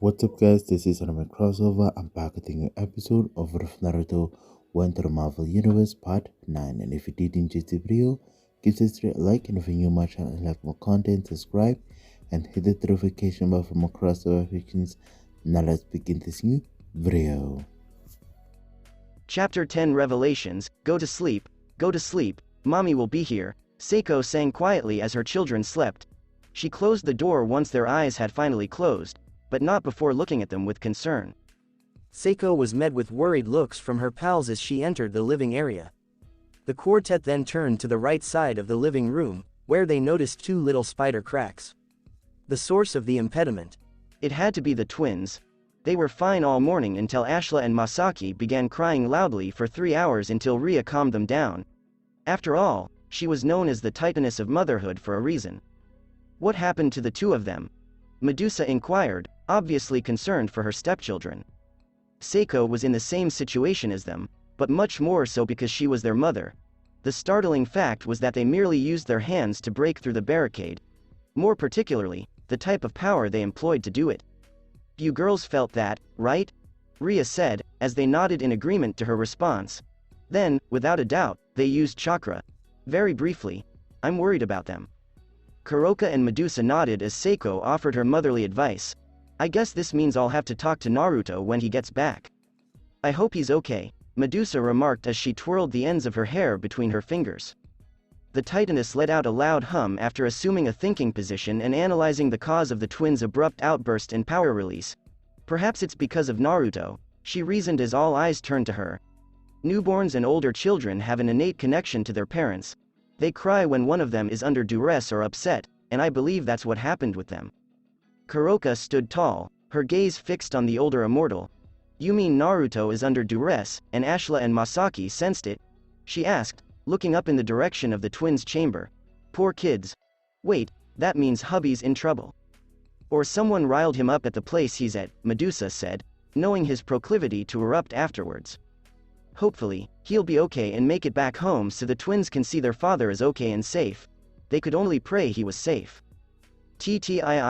What's up, guys? This is another crossover. I'm back with a new episode of Naruto Went to the Marvel Universe Part 9. And if you did enjoy the video, give this video a like, and if you're new to my channel and like more content, subscribe and hit the notification bell for more crossover fictions. Now let's begin this new video. Chapter 10 Revelations. Go to sleep, mommy will be here, Seiko sang quietly as her children slept. She closed the door once their eyes had finally closed, but not before looking at them with concern. Seiko was met with worried looks from her pals as she entered the living area. The quartet then turned to the right side of the living room, where they noticed two little spider cracks. The source of the impediment. It had to be the twins. They were fine all morning until Ashla and Masaki began crying loudly for 3 hours until Ria calmed them down. After all, she was known as the Titaness of motherhood for a reason. What happened to the two of them? Medusa inquired, obviously concerned for her stepchildren. Seiko was in the same situation as them, but much more so because she was their mother. The startling fact was that they merely used their hands to break through the barricade. More particularly, the type of power they employed to do it. You girls felt that, right? Ria said, as they nodded in agreement to her response. Then, without a doubt, they used chakra. Very briefly. I'm worried about them. Kuroka and Medusa nodded as Seiko offered her motherly advice. I guess this means I'll have to talk to Naruto when he gets back. I hope he's okay, Medusa remarked as she twirled the ends of her hair between her fingers. The Titaness let out a loud hum after assuming a thinking position and analyzing the cause of the twins' abrupt outburst and power release. Perhaps it's because of Naruto, she reasoned as all eyes turned to her. Newborns and older children have an innate connection to their parents. They cry when one of them is under duress or upset, and I believe that's what happened with them. Kuroka stood tall, her gaze fixed on the older immortal. You mean Naruto is under duress, and Ashla and Masaki sensed it? She asked, looking up in the direction of the twins' chamber. Poor kids. Wait, that means hubby's in trouble. Or someone riled him up at the place he's at, Medusa said, knowing his proclivity to erupt afterwards. Hopefully, he'll be okay and make it back home so the twins can see their father is okay and safe. They could only pray he was safe. TTIIPMX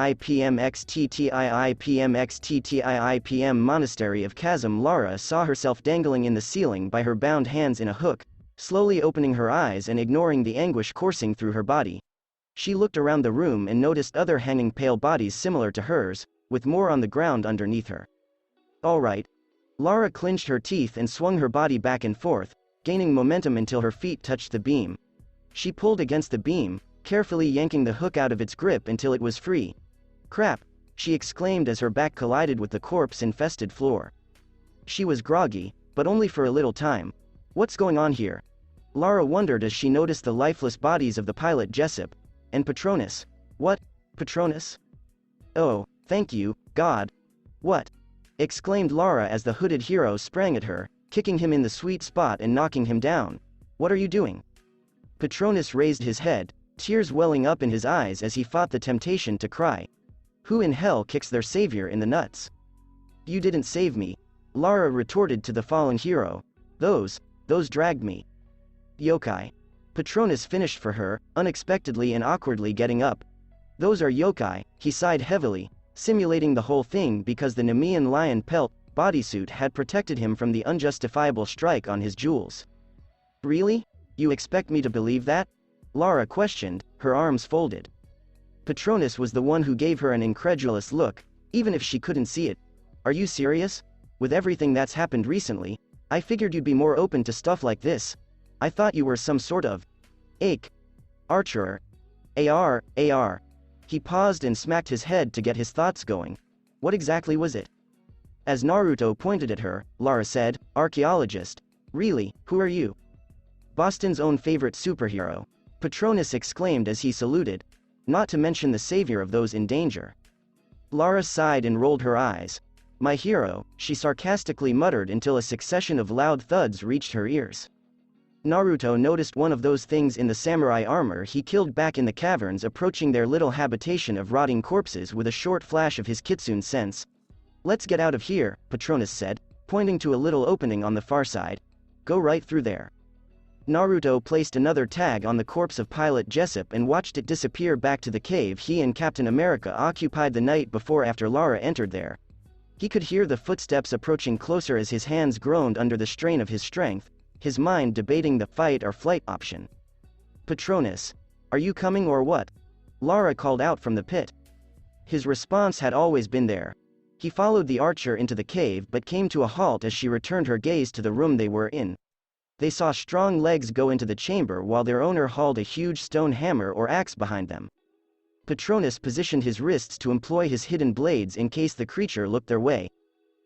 Monastery of Chasm. Lara saw herself dangling in the ceiling by her bound hands in a hook, slowly opening her eyes and ignoring the anguish coursing through her body. She looked around the room and noticed other hanging pale bodies similar to hers, with more on the ground underneath her. All right. Lara clenched her teeth and swung her body back and forth, gaining momentum until her feet touched the beam. She pulled against the beam, carefully yanking the hook out of its grip until it was free. Crap, she exclaimed as her back collided with the corpse-infested floor. She was groggy, but only for a little time. What's going on here? Lara wondered as she noticed the lifeless bodies of the pilot Jessup and Patronus. What? Patronus? Oh, thank you, God. What? Exclaimed Lara as the hooded hero sprang at her, kicking him in the sweet spot and knocking him down. What are you doing? Patronus raised his head, tears welling up in his eyes as he fought the temptation to cry. Who in hell kicks their savior in the nuts? You didn't save me, Lara retorted to the fallen hero. Those dragged me. Yokai. Patronus finished for her, unexpectedly and awkwardly getting up. Those are yokai, he sighed heavily, simulating the whole thing because the Nemean lion pelt bodysuit had protected him from the unjustifiable strike on his jewels. Really? You expect me to believe that? Lara questioned, her arms folded. Patronus was the one who gave her an incredulous look, even if she couldn't see it. Are you serious? With everything that's happened recently, I figured you'd be more open to stuff like this. I thought you were some sort of archer. AR. He paused and smacked his head to get his thoughts going. What exactly was it? As Naruto pointed at her, Lara said, archaeologist. Really, who are you? Boston's own favorite superhero. Patronus exclaimed as he saluted. Not to mention the savior of those in danger. Lara sighed and rolled her eyes. My hero, she sarcastically muttered until a succession of loud thuds reached her ears. Naruto noticed one of those things in the samurai armor he killed back in the caverns approaching their little habitation of rotting corpses with a short flash of his Kitsune Sense. Let's get out of here, Patronus said, pointing to a little opening on the far side. Go right through there. Naruto placed another tag on the corpse of pilot Jessup and watched it disappear back to the cave he and Captain America occupied the night before after Lara entered there. He could hear the footsteps approaching closer as his hands groaned under the strain of his strength, his mind debating the fight or flight option. "Patronus, are you coming or what?" Lara called out from the pit. His response had always been there. He followed the archer into the cave but came to a halt as she returned her gaze to the room they were in. They saw strong legs go into the chamber while their owner hauled a huge stone hammer or axe behind them. Patronus positioned his wrists to employ his hidden blades in case the creature looked their way.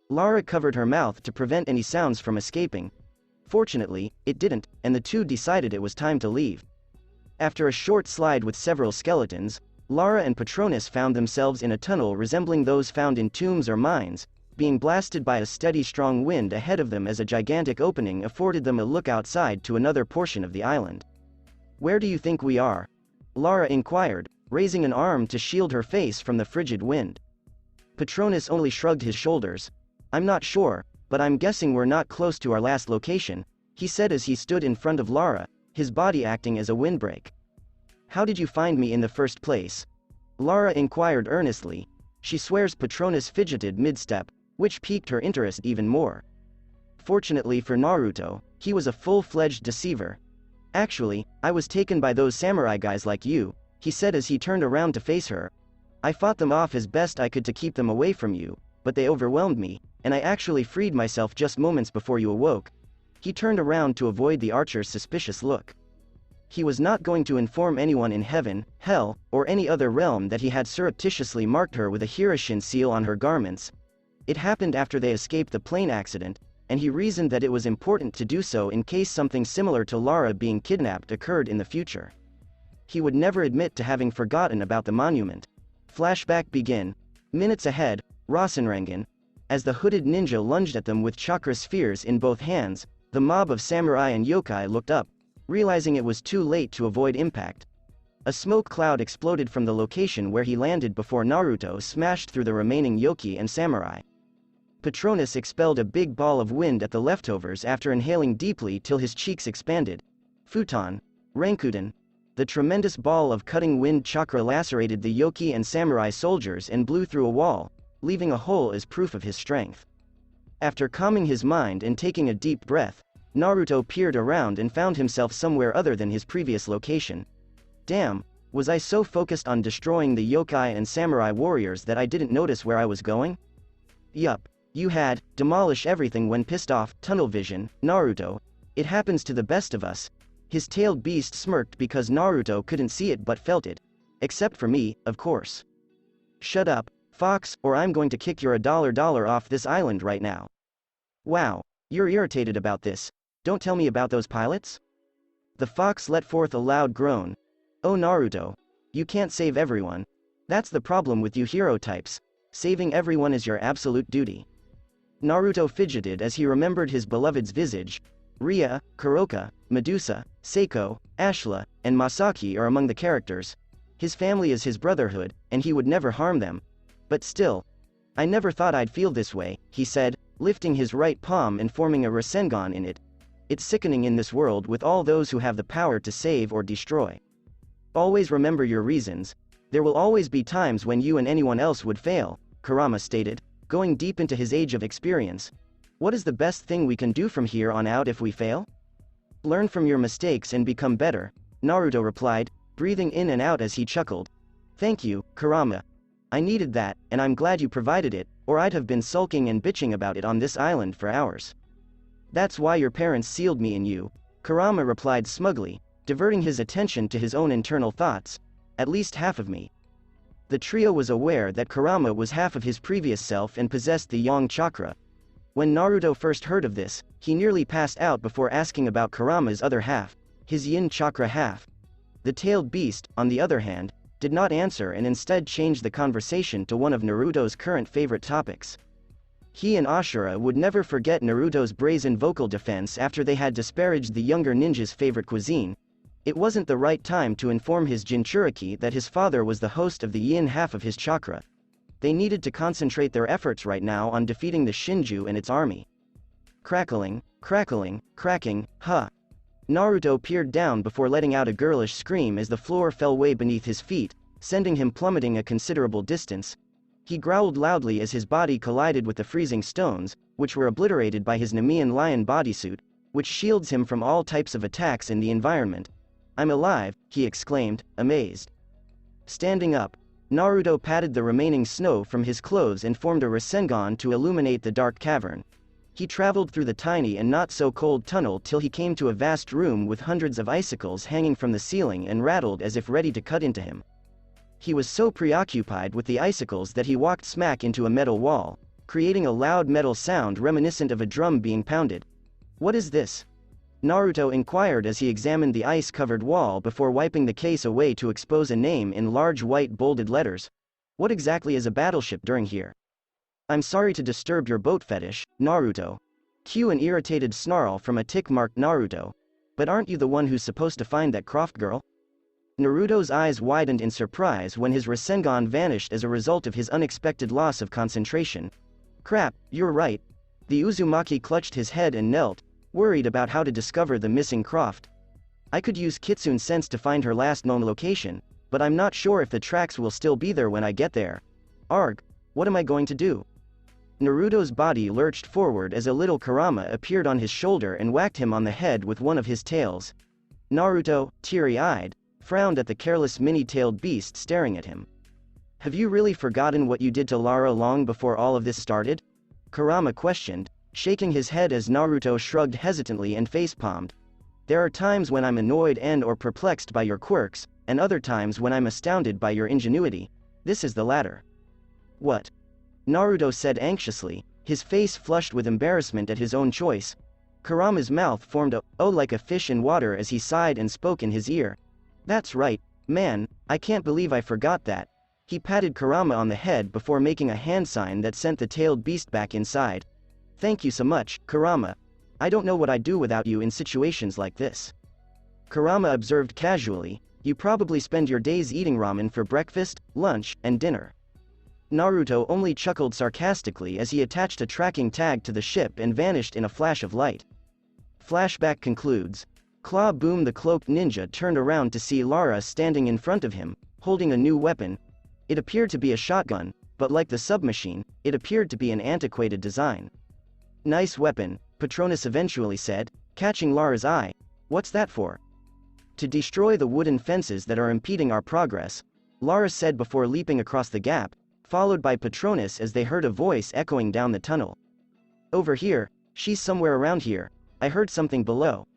Lara covered her mouth to prevent any sounds from escaping. Fortunately, it didn't, and the two decided it was time to leave. After a short slide with several skeletons, Lara and Patronus found themselves in a tunnel resembling those found in tombs or mines, being blasted by a steady strong wind ahead of them as a gigantic opening afforded them a look outside to another portion of the island. "Where do you think we are?" Lara inquired, raising an arm to shield her face from the frigid wind. Patronus only shrugged his shoulders. "I'm not sure, but I'm guessing we're not close to our last location," he said as he stood in front of Lara, his body acting as a windbreak. "How did you find me in the first place?" Lara inquired earnestly. She swears Patronus fidgeted mid-step, which piqued her interest even more. Fortunately for Naruto, he was a full-fledged deceiver. "Actually, I was taken by those samurai guys like you," he said as he turned around to face her. "I fought them off as best I could to keep them away from you, but they overwhelmed me, and I actually freed myself just moments before you awoke." He turned around to avoid the archer's suspicious look. He was not going to inform anyone in heaven, hell, or any other realm that he had surreptitiously marked her with a Hirishin seal on her garments. It happened after they escaped the plane accident, and he reasoned that it was important to do so in case something similar to Lara being kidnapped occurred in the future. He would never admit to having forgotten about the monument. Flashback begin. Minutes ahead, Rasenrangan. As the hooded ninja lunged at them with chakra spheres in both hands, the mob of samurai and yokai looked up, realizing it was too late to avoid impact. A smoke cloud exploded from the location where he landed before Naruto smashed through the remaining yokai and samurai. Patronus expelled a big ball of wind at the leftovers after inhaling deeply till his cheeks expanded. Futon, Rankuten. The tremendous ball of cutting wind chakra lacerated the yokai and samurai soldiers and blew through a wall, leaving a hole as proof of his strength. After calming his mind and taking a deep breath, Naruto peered around and found himself somewhere other than his previous location. Damn, was I so focused on destroying the yokai and samurai warriors that I didn't notice where I was going? Yup, you had, demolish everything when pissed off, tunnel vision, Naruto. It happens to the best of us. His tailed beast smirked because Naruto couldn't see it but felt it. Except for me, of course. Shut up, Fox, or I'm going to kick your $1 off this island right now. Wow, you're irritated about this. Don't tell me about those pilots? The fox let forth a loud groan. Oh Naruto, you can't save everyone. That's the problem with you hero types. Saving everyone is your absolute duty. Naruto fidgeted as he remembered his beloved's visage. Ria, Kuroka, Medusa, Seiko, Ashla, and Masaki are among the characters. His family is his brotherhood, and he would never harm them. But still, I never thought I'd feel this way, he said, lifting his right palm and forming a Rasengan in it. It's sickening in this world with all those who have the power to save or destroy. Always remember your reasons. There will always be times when you and anyone else would fail, Kurama stated, going deep into his age of experience. What is the best thing we can do from here on out if we fail? Learn from your mistakes and become better, Naruto replied, breathing in and out as he chuckled. Thank you, Kurama. I needed that, and I'm glad you provided it, or I'd have been sulking and bitching about it on this island for hours. That's why your parents sealed me in you, Kurama replied smugly, diverting his attention to his own internal thoughts. At least half of me. The trio was aware that Kurama was half of his previous self and possessed the Yang chakra. When Naruto first heard of this, he nearly passed out before asking about Kurama's other half, his Yin chakra half. The tailed beast, on the other hand, did not answer and instead changed the conversation to one of Naruto's current favorite topics. He and Ashura would never forget Naruto's brazen vocal defense after they had disparaged the younger ninja's favorite cuisine. It wasn't the right time to inform his Jinchuriki that his father was the host of the Yin half of his chakra. They needed to concentrate their efforts right now on defeating the Shinju and its army. Crackling, crackling, cracking, ha! Naruto peered down before letting out a girlish scream as the floor fell way beneath his feet, sending him plummeting a considerable distance. He growled loudly as his body collided with the freezing stones, which were obliterated by his Nemean lion bodysuit, which shields him from all types of attacks in the environment. "I'm alive," he exclaimed, amazed. Standing up, Naruto patted the remaining snow from his clothes and formed a Rasengan to illuminate the dark cavern. He traveled through the tiny and not-so-cold tunnel till he came to a vast room with hundreds of icicles hanging from the ceiling and rattled as if ready to cut into him. He was so preoccupied with the icicles that he walked smack into a metal wall, creating a loud metal sound reminiscent of a drum being pounded. "What is this?" Naruto inquired as he examined the ice-covered wall before wiping the case away to expose a name in large white bolded letters. "What exactly is a battleship doing here?" "I'm sorry to disturb your boat fetish, Naruto." Cue an irritated snarl from a tick-marked Naruto. "But aren't you the one who's supposed to find that Croft girl?" Naruto's eyes widened in surprise when his Rasengan vanished as a result of his unexpected loss of concentration. "Crap, you're right." The Uzumaki clutched his head and knelt, worried about how to discover the missing Croft. "I could use Kitsune Sense to find her last known location, but I'm not sure if the tracks will still be there when I get there. Arg, what am I going to do?" Naruto's body lurched forward as a little Kurama appeared on his shoulder and whacked him on the head with one of his tails. Naruto, teary-eyed, frowned at the careless mini-tailed beast staring at him. "Have you really forgotten what you did to Lara long before all of this started?" Kurama questioned, shaking his head as Naruto shrugged hesitantly and facepalmed. "There are times when I'm annoyed and/or perplexed by your quirks, and other times when I'm astounded by your ingenuity. This is the latter." "What?" Naruto said anxiously, his face flushed with embarrassment at his own choice. Kurama's mouth formed a "oh" like a fish in water as he sighed and spoke in his ear. "That's right, man, I can't believe I forgot that." He patted Kurama on the head before making a hand sign that sent the tailed beast back inside. "Thank you so much, Kurama. I don't know what I'd do without you in situations like this." Kurama observed casually, "You probably spend your days eating ramen for breakfast, lunch, and dinner." Naruto only chuckled sarcastically as he attached a tracking tag to the ship and vanished in a flash of light. Flashback concludes. Claw Boom the cloaked ninja turned around to see Lara standing in front of him, holding a new weapon. It appeared to be a shotgun, but like the submachine, it appeared to be an antiquated design. "Nice weapon," Patronus eventually said, catching Lara's eye. "What's that for?" "To destroy the wooden fences that are impeding our progress," Lara said before leaping across the gap, followed by Patronus as they heard a voice echoing down the tunnel. "Over here, she's somewhere around here. I heard something below.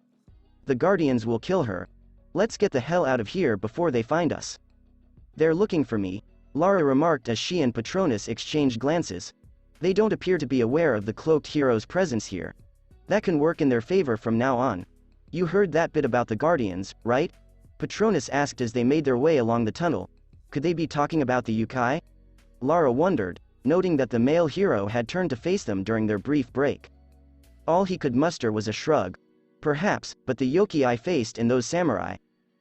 The Guardians will kill her. Let's get the hell out of here before they find us." "They're looking for me," Lara remarked as she and Patronus exchanged glances. "They don't appear to be aware of the cloaked hero's presence here. That can work in their favor from now on." "You heard that bit about the Guardians, right?" Patronus asked as they made their way along the tunnel. Could they be talking about the Yukai? Lara wondered, noting that the male hero had turned to face them during their brief break. All he could muster was a shrug. "Perhaps, but the yoki I faced and those samurai.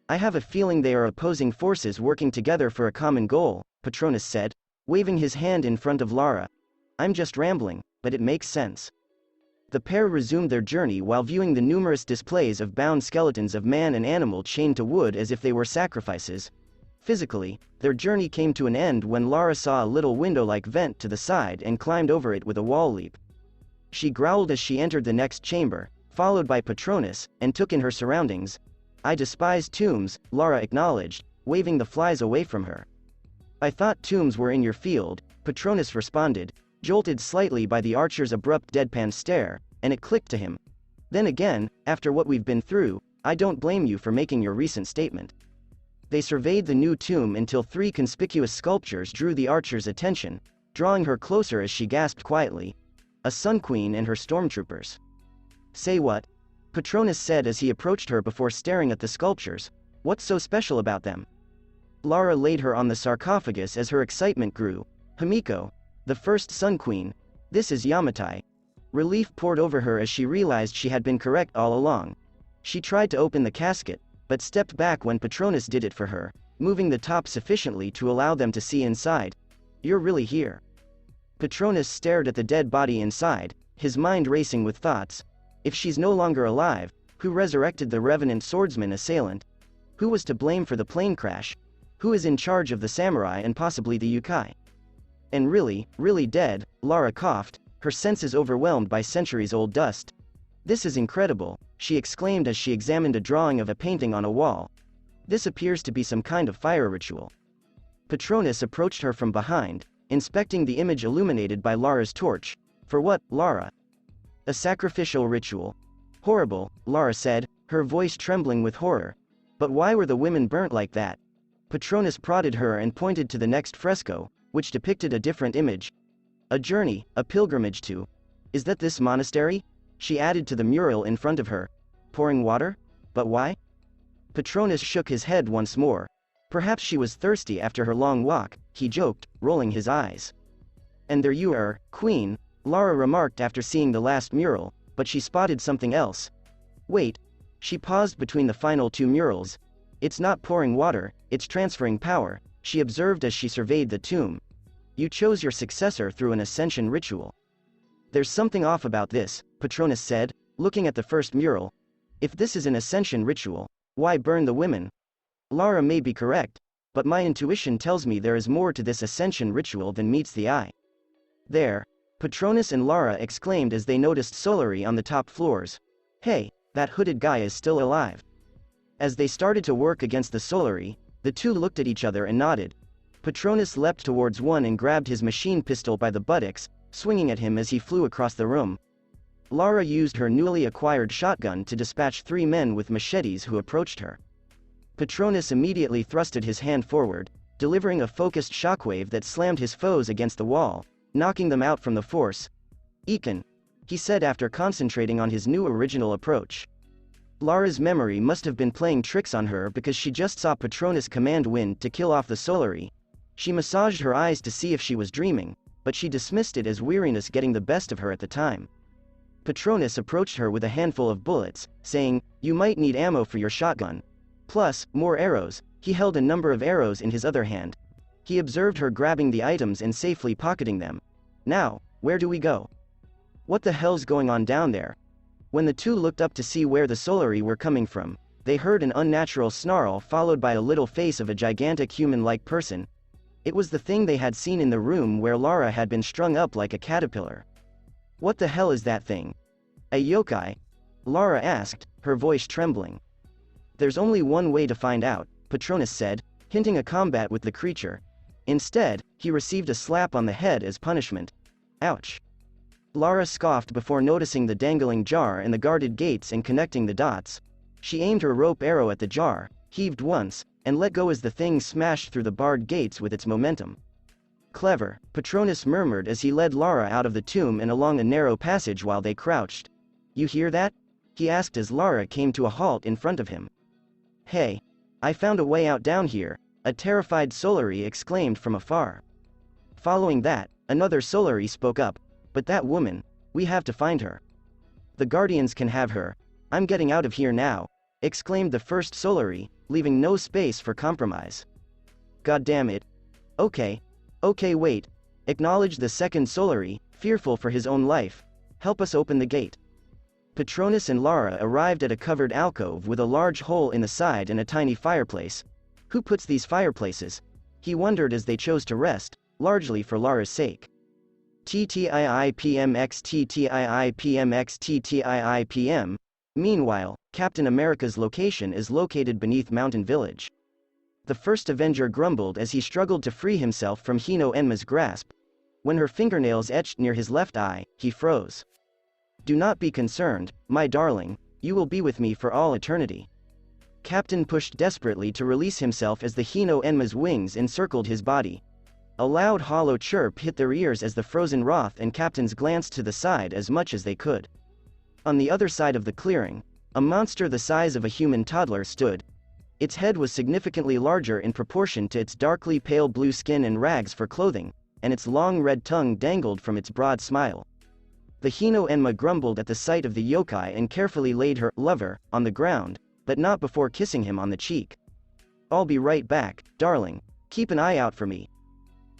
I have a feeling they are opposing forces working together for a common goal," Patronus said, waving his hand in front of Lara. "I'm just rambling, but it makes sense." The pair resumed their journey while viewing the numerous displays of bound skeletons of man and animal chained to wood as if they were sacrifices. Physically, their journey came to an end when Lara saw a little window-like vent to the side and climbed over it with a wall leap. She growled as she entered the next chamber, followed by Patronus, and took in her surroundings. "I despise tombs," Lara acknowledged, waving the flies away from her. "I thought tombs were in your field," Patronus responded, jolted slightly by the archer's abrupt deadpan stare, and it clicked to him. "Then again, after what we've been through, I don't blame you for making your recent statement." They surveyed the new tomb until three conspicuous sculptures drew the archer's attention, drawing her closer as she gasped quietly. A Sun Queen and her stormtroopers. "Say what?" Patronus said as he approached her before staring at the sculptures. "What's so special about them?" Lara laid her on the sarcophagus as her excitement grew. "Himiko, the first Sun Queen. This is Yamatai." Relief poured over her as she realized she had been correct all along. She tried to open the casket, but stepped back when Patronus did it for her, moving the top sufficiently to allow them to see inside. "You're really here." Patronus stared at the dead body inside, his mind racing with thoughts. If she's no longer alive, who resurrected the revenant swordsman assailant? Who was to blame for the plane crash? Who is in charge of the samurai and possibly the Yukai? And really, really dead, Lara coughed, her senses overwhelmed by centuries-old dust. This is incredible, she exclaimed as she examined a drawing of a painting on a wall. This appears to be some kind of fire ritual. Patronus approached her from behind, inspecting the image illuminated by Lara's torch. For what, Lara? A sacrificial ritual. Horrible, Lara said, her voice trembling with horror. But why were the women burnt like that? Patronus prodded her and pointed to the next fresco, which depicted a different image. A journey, a pilgrimage to. Is that this monastery? She added to the mural in front of her. Pouring water? But why? Patronus shook his head once more. Perhaps she was thirsty after her long walk, he joked, rolling his eyes. And there you are, Queen, Lara remarked after seeing the last mural, but she spotted something else. Wait. She paused between the final two murals. It's not pouring water, it's transferring power, she observed as she surveyed the tomb. You chose your successor through an ascension ritual. There's something off about this, Patronus said, looking at the first mural. If this is an ascension ritual, why burn the women? Lara may be correct, but my intuition tells me there is more to this ascension ritual than meets the eye. There, Patronus and Lara exclaimed as they noticed Solari on the top floors. Hey, that hooded guy is still alive. As they started to work against the Solari, the two looked at each other and nodded. Patronus leapt towards one and grabbed his machine pistol by the buttocks, swinging at him as he flew across the room. Lara used her newly acquired shotgun to dispatch 3 men with machetes who approached her. Patronus immediately thrusted his hand forward, delivering a focused shockwave that slammed his foes against the wall, knocking them out from the force. Ekin, he said after concentrating on his new original approach. Lara's memory must have been playing tricks on her because she just saw Patronus command wind to kill off the Solari. She massaged her eyes to see if she was dreaming, but she dismissed it as weariness getting the best of her at the time. Patronus approached her with a handful of bullets, saying, "You might need ammo for your shotgun. Plus, more arrows." He held a number of arrows in his other hand. He observed her grabbing the items and safely pocketing them. Now, where do we go? What the hell's going on down there? When the two looked up to see where the Solari were coming from, they heard an unnatural snarl followed by a little face of a gigantic human-like person. It was the thing they had seen in the room where Lara had been strung up like a caterpillar. What the hell is that thing? A yokai? Lara asked, her voice trembling. There's only one way to find out, Patronus said, hinting a combat with the creature. Instead, he received a slap on the head as punishment. Ouch. Lara scoffed before noticing the dangling jar and the guarded gates and connecting the dots. She aimed her rope arrow at the jar, heaved once, and let go as the thing smashed through the barred gates with its momentum. Clever, Patronus murmured as he led Lara out of the tomb and along a narrow passage while they crouched. You hear that? He asked as Lara came to a halt in front of him. Hey, I found a way out down here, a terrified Solari exclaimed from afar. Following that, another Solari spoke up, but that woman, we have to find her. The Guardians can have her. I'm getting out of here now, exclaimed the first Solari, leaving no space for compromise. God damn it. Okay, wait, acknowledged the second Solari, fearful for his own life. Help us open the gate. Patronus and Lara arrived at a covered alcove with a large hole in the side and a tiny fireplace. Who puts these fireplaces? He wondered as they chose to rest, largely for Lara's sake. TTIIPMX. Meanwhile, Captain America's location is located beneath Mountain Village. The first Avenger grumbled as he struggled to free himself from Hino Enma's grasp. When her fingernails etched near his left eye, he froze. Do not be concerned, my darling, you will be with me for all eternity. Captain pushed desperately to release himself as the Hino Enma's wings encircled his body. A loud hollow chirp hit their ears as the frozen Roth and Captains glanced to the side as much as they could. On the other side of the clearing, a monster the size of a human toddler stood. Its head was significantly larger in proportion to its darkly pale blue skin and rags for clothing, and its long red tongue dangled from its broad smile. The Hino Enma grumbled at the sight of the yokai and carefully laid her lover on the ground, but not before kissing him on the cheek. I'll be right back, darling. Keep an eye out for me.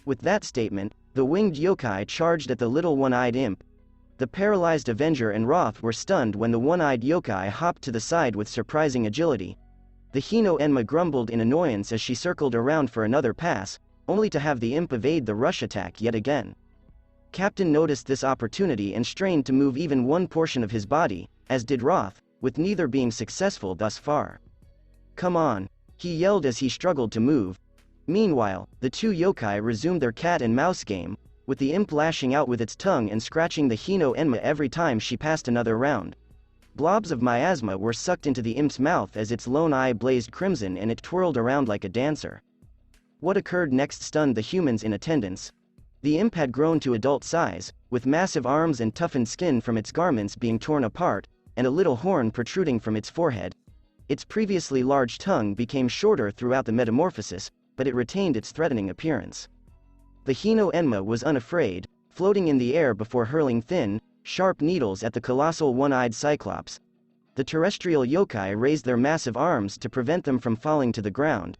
With that statement, the winged yokai charged at the little one-eyed imp. The paralyzed Avenger and Roth were stunned when the one-eyed yokai hopped to the side with surprising agility. The Hino Enma grumbled in annoyance as she circled around for another pass, only to have the imp evade the rush attack yet again. Captain noticed this opportunity and strained to move even one portion of his body, as did Roth, with neither being successful thus far. "Come on," he yelled as he struggled to move. Meanwhile, the two yokai resumed their cat and mouse game, with the imp lashing out with its tongue and scratching the Hino Enma every time she passed another round. Blobs of miasma were sucked into the imp's mouth as its lone eye blazed crimson and it twirled around like a dancer. What occurred next stunned the humans in attendance. The imp had grown to adult size, with massive arms and toughened skin from its garments being torn apart, and a little horn protruding from its forehead. Its previously large tongue became shorter throughout the metamorphosis, but it retained its threatening appearance. The Hino Enma was unafraid, floating in the air before hurling thin, sharp needles at the colossal one-eyed Cyclops. The terrestrial yokai raised their massive arms to prevent them from falling to the ground.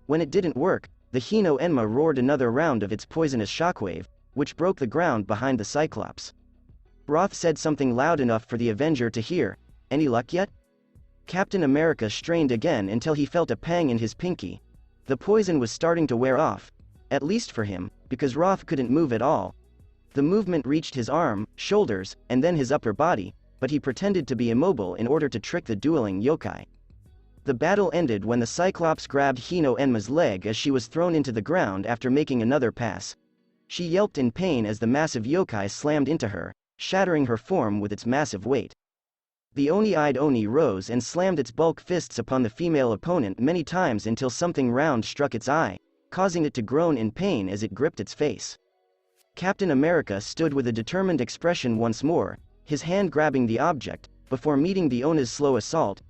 When it didn't work, the Hino Enma roared another round of its poisonous shockwave, which broke the ground behind the Cyclops. Roth said something loud enough for the Avenger to hear. "Any luck yet?" Captain America strained again until he felt a pang in his pinky. The poison was starting to wear off, at least for him, because Roth couldn't move at all. The movement reached his arm, shoulders, and then his upper body, but he pretended to be immobile in order to trick the dueling yokai. The battle ended when the Cyclops grabbed Hino Enma's leg as she was thrown into the ground after making another pass. She yelped in pain as the massive yokai slammed into her, shattering her form with its massive weight. The Oni-eyed Oni rose and slammed its bulk fists upon the female opponent many times until something round struck its eye, causing it to groan in pain as it gripped its face. Captain America stood with a determined expression once more, his hand grabbing the object, before meeting the Ona's slow assault.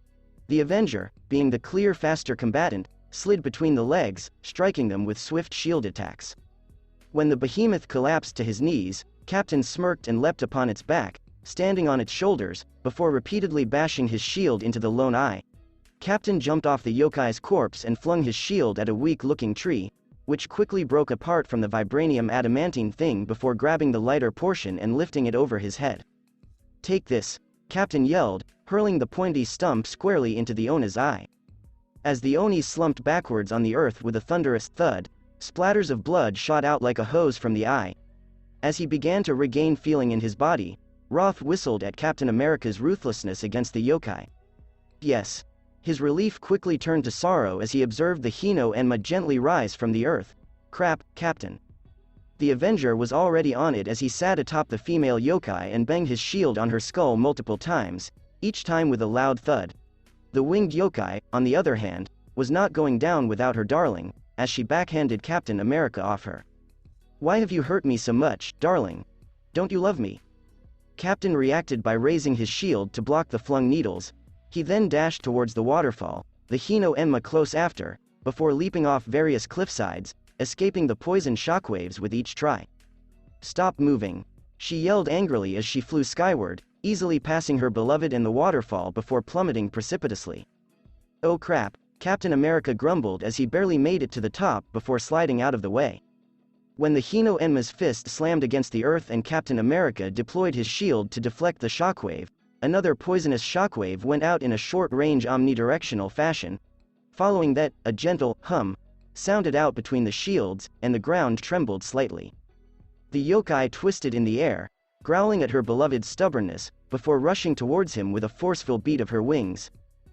The Avenger, being the clear faster combatant, slid between the legs, striking them with swift shield attacks. When the behemoth collapsed to his knees, Captain smirked and leapt upon its back, standing on its shoulders, before repeatedly bashing his shield into the lone eye. Captain jumped off the yokai's corpse and flung his shield at a weak-looking tree, which quickly broke apart from the vibranium adamantine thing before grabbing the lighter portion and lifting it over his head. "Take this," Captain yelled, hurling the pointy stump squarely into the Ona's eye. As the Oni slumped backwards on the earth with a thunderous thud, splatters of blood shot out like a hose from the eye. As he began to regain feeling in his body, Roth whistled at Captain America's ruthlessness against the yokai. Yes. His relief quickly turned to sorrow as he observed the Hino Enma gently rise from the earth. "Crap, Captain." The Avenger was already on it as he sat atop the female yokai and banged his shield on her skull multiple times, each time with a loud thud. The winged yokai, on the other hand, was not going down without her darling, as she backhanded Captain America off her. "Why have you hurt me so much, darling? Don't you love me?" Captain reacted by raising his shield to block the flung needles. He then dashed towards the waterfall, the Hino Enma close after, before leaping off various cliffsides, escaping the poison shockwaves with each try. "Stop moving," she yelled angrily as she flew skyward, easily passing her beloved in the waterfall before plummeting precipitously. "Oh crap," Captain America grumbled as he barely made it to the top before sliding out of the way. When the Hino Enma's fist slammed against the earth and Captain America deployed his shield to deflect the shockwave, another poisonous shockwave went out in a short-range omnidirectional fashion. Following that, a gentle hum sounded out between the shields, and the ground trembled slightly. The yokai twisted in the air, growling at her beloved's stubbornness, before rushing towards him with a forceful beat of her wings.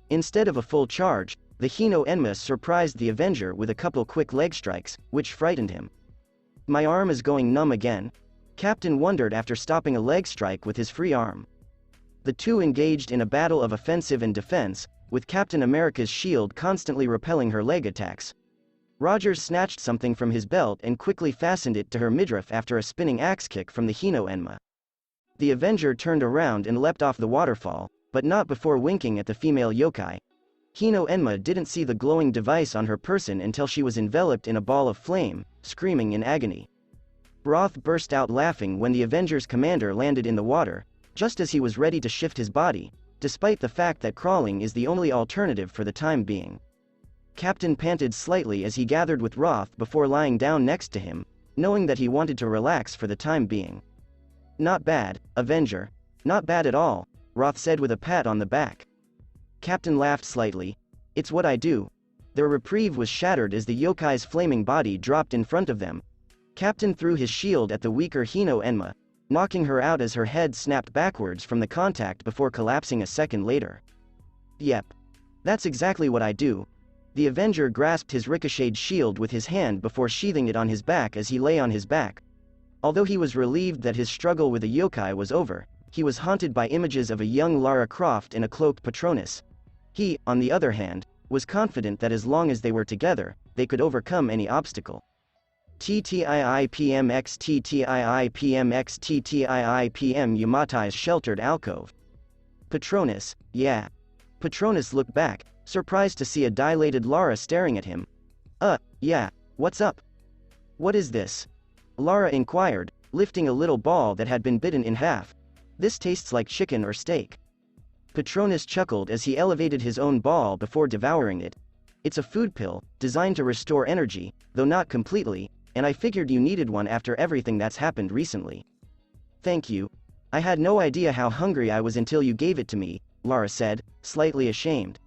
Instead of a full charge, the Hino Enma surprised the Avenger with a couple quick leg strikes, which frightened him. "My arm is going numb again," Captain wondered after stopping a leg strike with his free arm. The two engaged in a battle of offensive and defense, with Captain America's shield constantly repelling her leg attacks. Rogers snatched something from his belt and quickly fastened it to her midriff after a spinning axe kick from the Hino Enma. The Avenger turned around and leapt off the waterfall, but not before winking at the female yokai. Hino Enma didn't see the glowing device on her person until she was enveloped in a ball of flame, screaming in agony. Roth burst out laughing when the Avenger's commander landed in the water, just as he was ready to shift his body, despite the fact that crawling is the only alternative for the time being. Captain panted slightly as he gathered with Roth before lying down next to him, knowing that he wanted to relax for the time being. "Not bad, Avenger. Not bad at all," Roth said with a pat on the back. Captain laughed slightly. "It's what I do." Their reprieve was shattered as the yokai's flaming body dropped in front of them. Captain threw his shield at the weaker Hino Enma, knocking her out as her head snapped backwards from the contact before collapsing a second later. Yep. That's exactly what I do. The Avenger grasped his ricocheted shield with his hand before sheathing it on his back as he lay on his back. Although he was relieved that his struggle with the yokai was over, he was haunted by images of a young Lara Croft and a cloaked Patronus. He, on the other hand, was confident that as long as they were together, they could overcome any obstacle. TTIIPMX TTIIPMX TTIIPM Yamatai's sheltered alcove. Patronus, yeah. Patronus looked back, surprised to see a dilated Lara staring at him. Yeah, what's up? What is this? Lara inquired, lifting a little ball that had been bitten in half. This tastes like chicken or steak. Patronus chuckled as he elevated his own ball before devouring it. It's a food pill, designed to restore energy, though not completely, and I figured you needed one after everything that's happened recently. Thank you. I had no idea how hungry I was until you gave it to me, Lara said, slightly ashamed.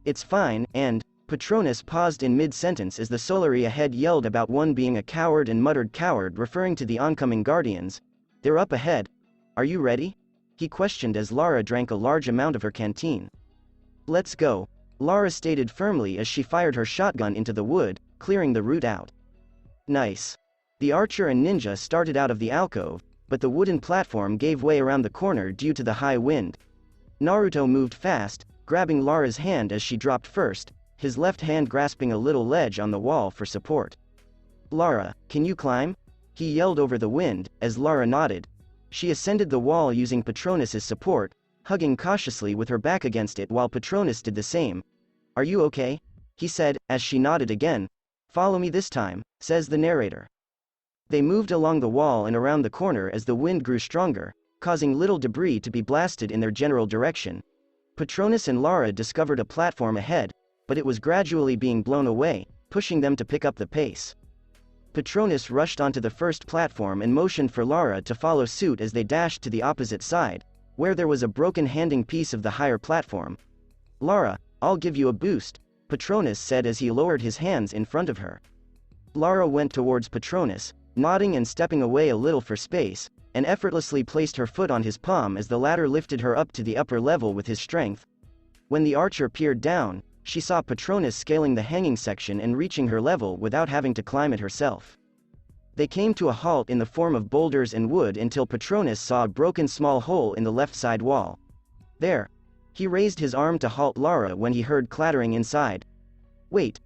It's fine, and Patronus paused in mid-sentence as the Solari ahead yelled about one being a coward and muttered coward, referring to the oncoming guardians. They're up ahead. Are you ready? He questioned as Lara drank a large amount of her canteen. Let's go, Lara stated firmly as she fired her shotgun into the wood, clearing the route out. Nice. The archer and ninja started out of the alcove, but the wooden platform gave way around the corner due to the high wind. Naruto moved fast, grabbing Lara's hand as she dropped first, his left hand grasping a little ledge on the wall for support. Lara, can you climb? He yelled over the wind, as Lara nodded. She ascended the wall using Patronus's support, hugging cautiously with her back against it while Patronus did the same. Are you okay? He said, as she nodded again. Follow me this time, says the narrator. They moved along the wall and around the corner as the wind grew stronger, causing little debris to be blasted in their general direction. Patronus and Lara discovered a platform ahead, but it was gradually being blown away, pushing them to pick up the pace. Patronus rushed onto the first platform and motioned for Lara to follow suit as they dashed to the opposite side, where there was a broken handing piece of the higher platform. Lara, I'll give you a boost, Patronus said as he lowered his hands in front of her. Lara went towards Patronus, nodding and stepping away a little for space, and effortlessly placed her foot on his palm as the latter lifted her up to the upper level with his strength. When the archer peered down, she saw Patronus scaling the hanging section and reaching her level without having to climb it herself. They came to a halt in the form of boulders and wood until Patronus saw a broken small hole in the left side wall. There. He raised his arm to halt Lara when he heard clattering inside. Wait.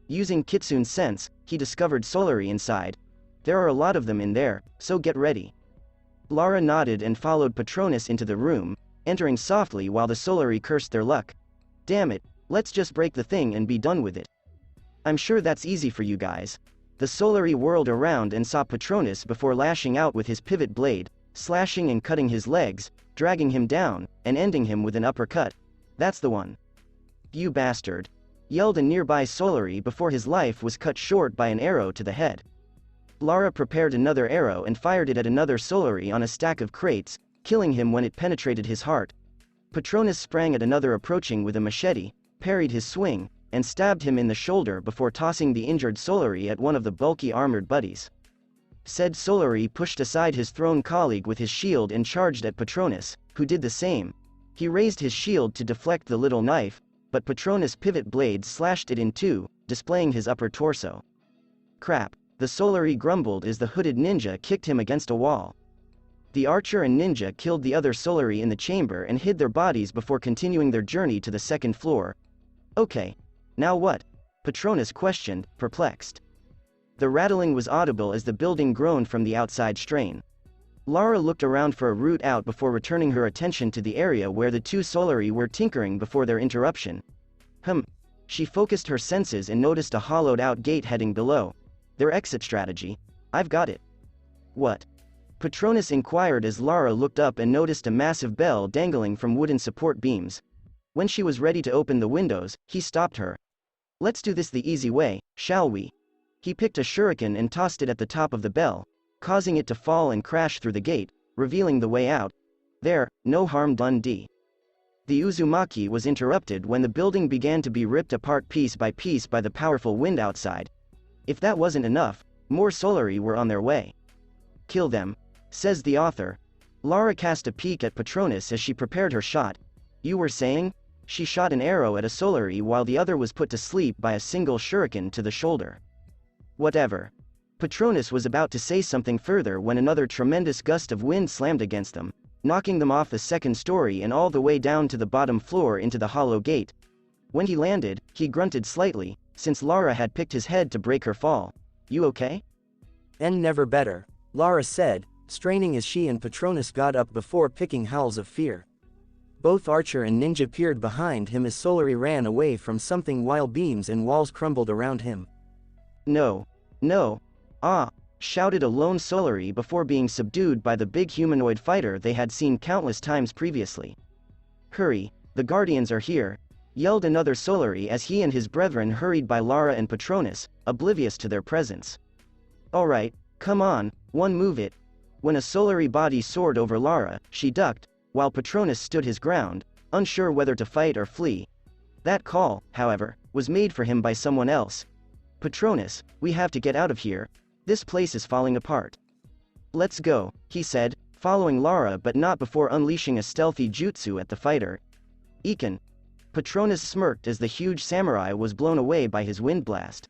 Using Kitsune Sense, he discovered Solari inside. There are a lot of them in there, so get ready. Lara nodded and followed Patronus into the room, entering softly while the Solari cursed their luck. Damn it, let's just break the thing and be done with it. I'm sure that's easy for you guys. The Solari whirled around and saw Patronus before lashing out with his pivot blade, slashing and cutting his legs, dragging him down, and ending him with an uppercut. That's the one. You bastard! Yelled a nearby Solari before his life was cut short by an arrow to the head. Lara prepared another arrow and fired it at another Solari on a stack of crates, killing him when it penetrated his heart. Patronus sprang at another approaching with a machete, parried his swing, and stabbed him in the shoulder before tossing the injured Solari at one of the bulky armored buddies. Said Solari pushed aside his thrown colleague with his shield and charged at Patronus, who did the same. He raised his shield to deflect the little knife, but Patronus' pivot blade slashed it in two, displaying his upper torso. Crap, the Solari grumbled as the hooded ninja kicked him against a wall. The archer and ninja killed the other Solari in the chamber and hid their bodies before continuing their journey to the second floor. Okay. Now what? Patronus questioned, perplexed. The rattling was audible as the building groaned from the outside strain. Lara looked around for a route out before returning her attention to the area where the two Solari were tinkering before their interruption. She focused her senses and noticed a hollowed-out gate heading below. Their exit strategy. I've got it. What? Patronus inquired as Lara looked up and noticed a massive bell dangling from wooden support beams. When she was ready to open the windows, he stopped her. Let's do this the easy way, shall we? He picked a shuriken and tossed it at the top of the bell, causing it to fall and crash through the gate, revealing the way out. There, no harm done. The The Uzumaki was interrupted when the building began to be ripped apart piece by piece by the powerful wind outside. If that wasn't enough, more Solari were on their way. Kill them, says the author. Lara cast a peek at Patronus as she prepared her shot. You were saying? She shot an arrow at a Solari while the other was put to sleep by a single shuriken to the shoulder. Whatever. Patronus was about to say something further when another tremendous gust of wind slammed against them, knocking them off the second story and all the way down to the bottom floor into the hollow gate. When he landed, he grunted slightly, since Lara had picked his head to break her fall. You okay? And never better, Lara said, straining as she and Patronus got up before picking howls of fear. Both Archer and Ninja peered behind him as Solari ran away from something while beams and walls crumbled around him. No. No. Ah, shouted a lone Solari before being subdued by the big humanoid fighter they had seen countless times previously. Hurry, the Guardians are here, yelled another Solari as he and his brethren hurried by Lara and Patronus, oblivious to their presence. Alright, come on, one move it. When a Solari body soared over Lara, she ducked, while Patronus stood his ground, unsure whether to fight or flee. That call, however, was made for him by someone else. Patronus, we have to get out of here. This place is falling apart. Let's go, he said, following Lara but not before unleashing a stealthy jutsu at the fighter. Iken. Patronus smirked as the huge samurai was blown away by his wind blast.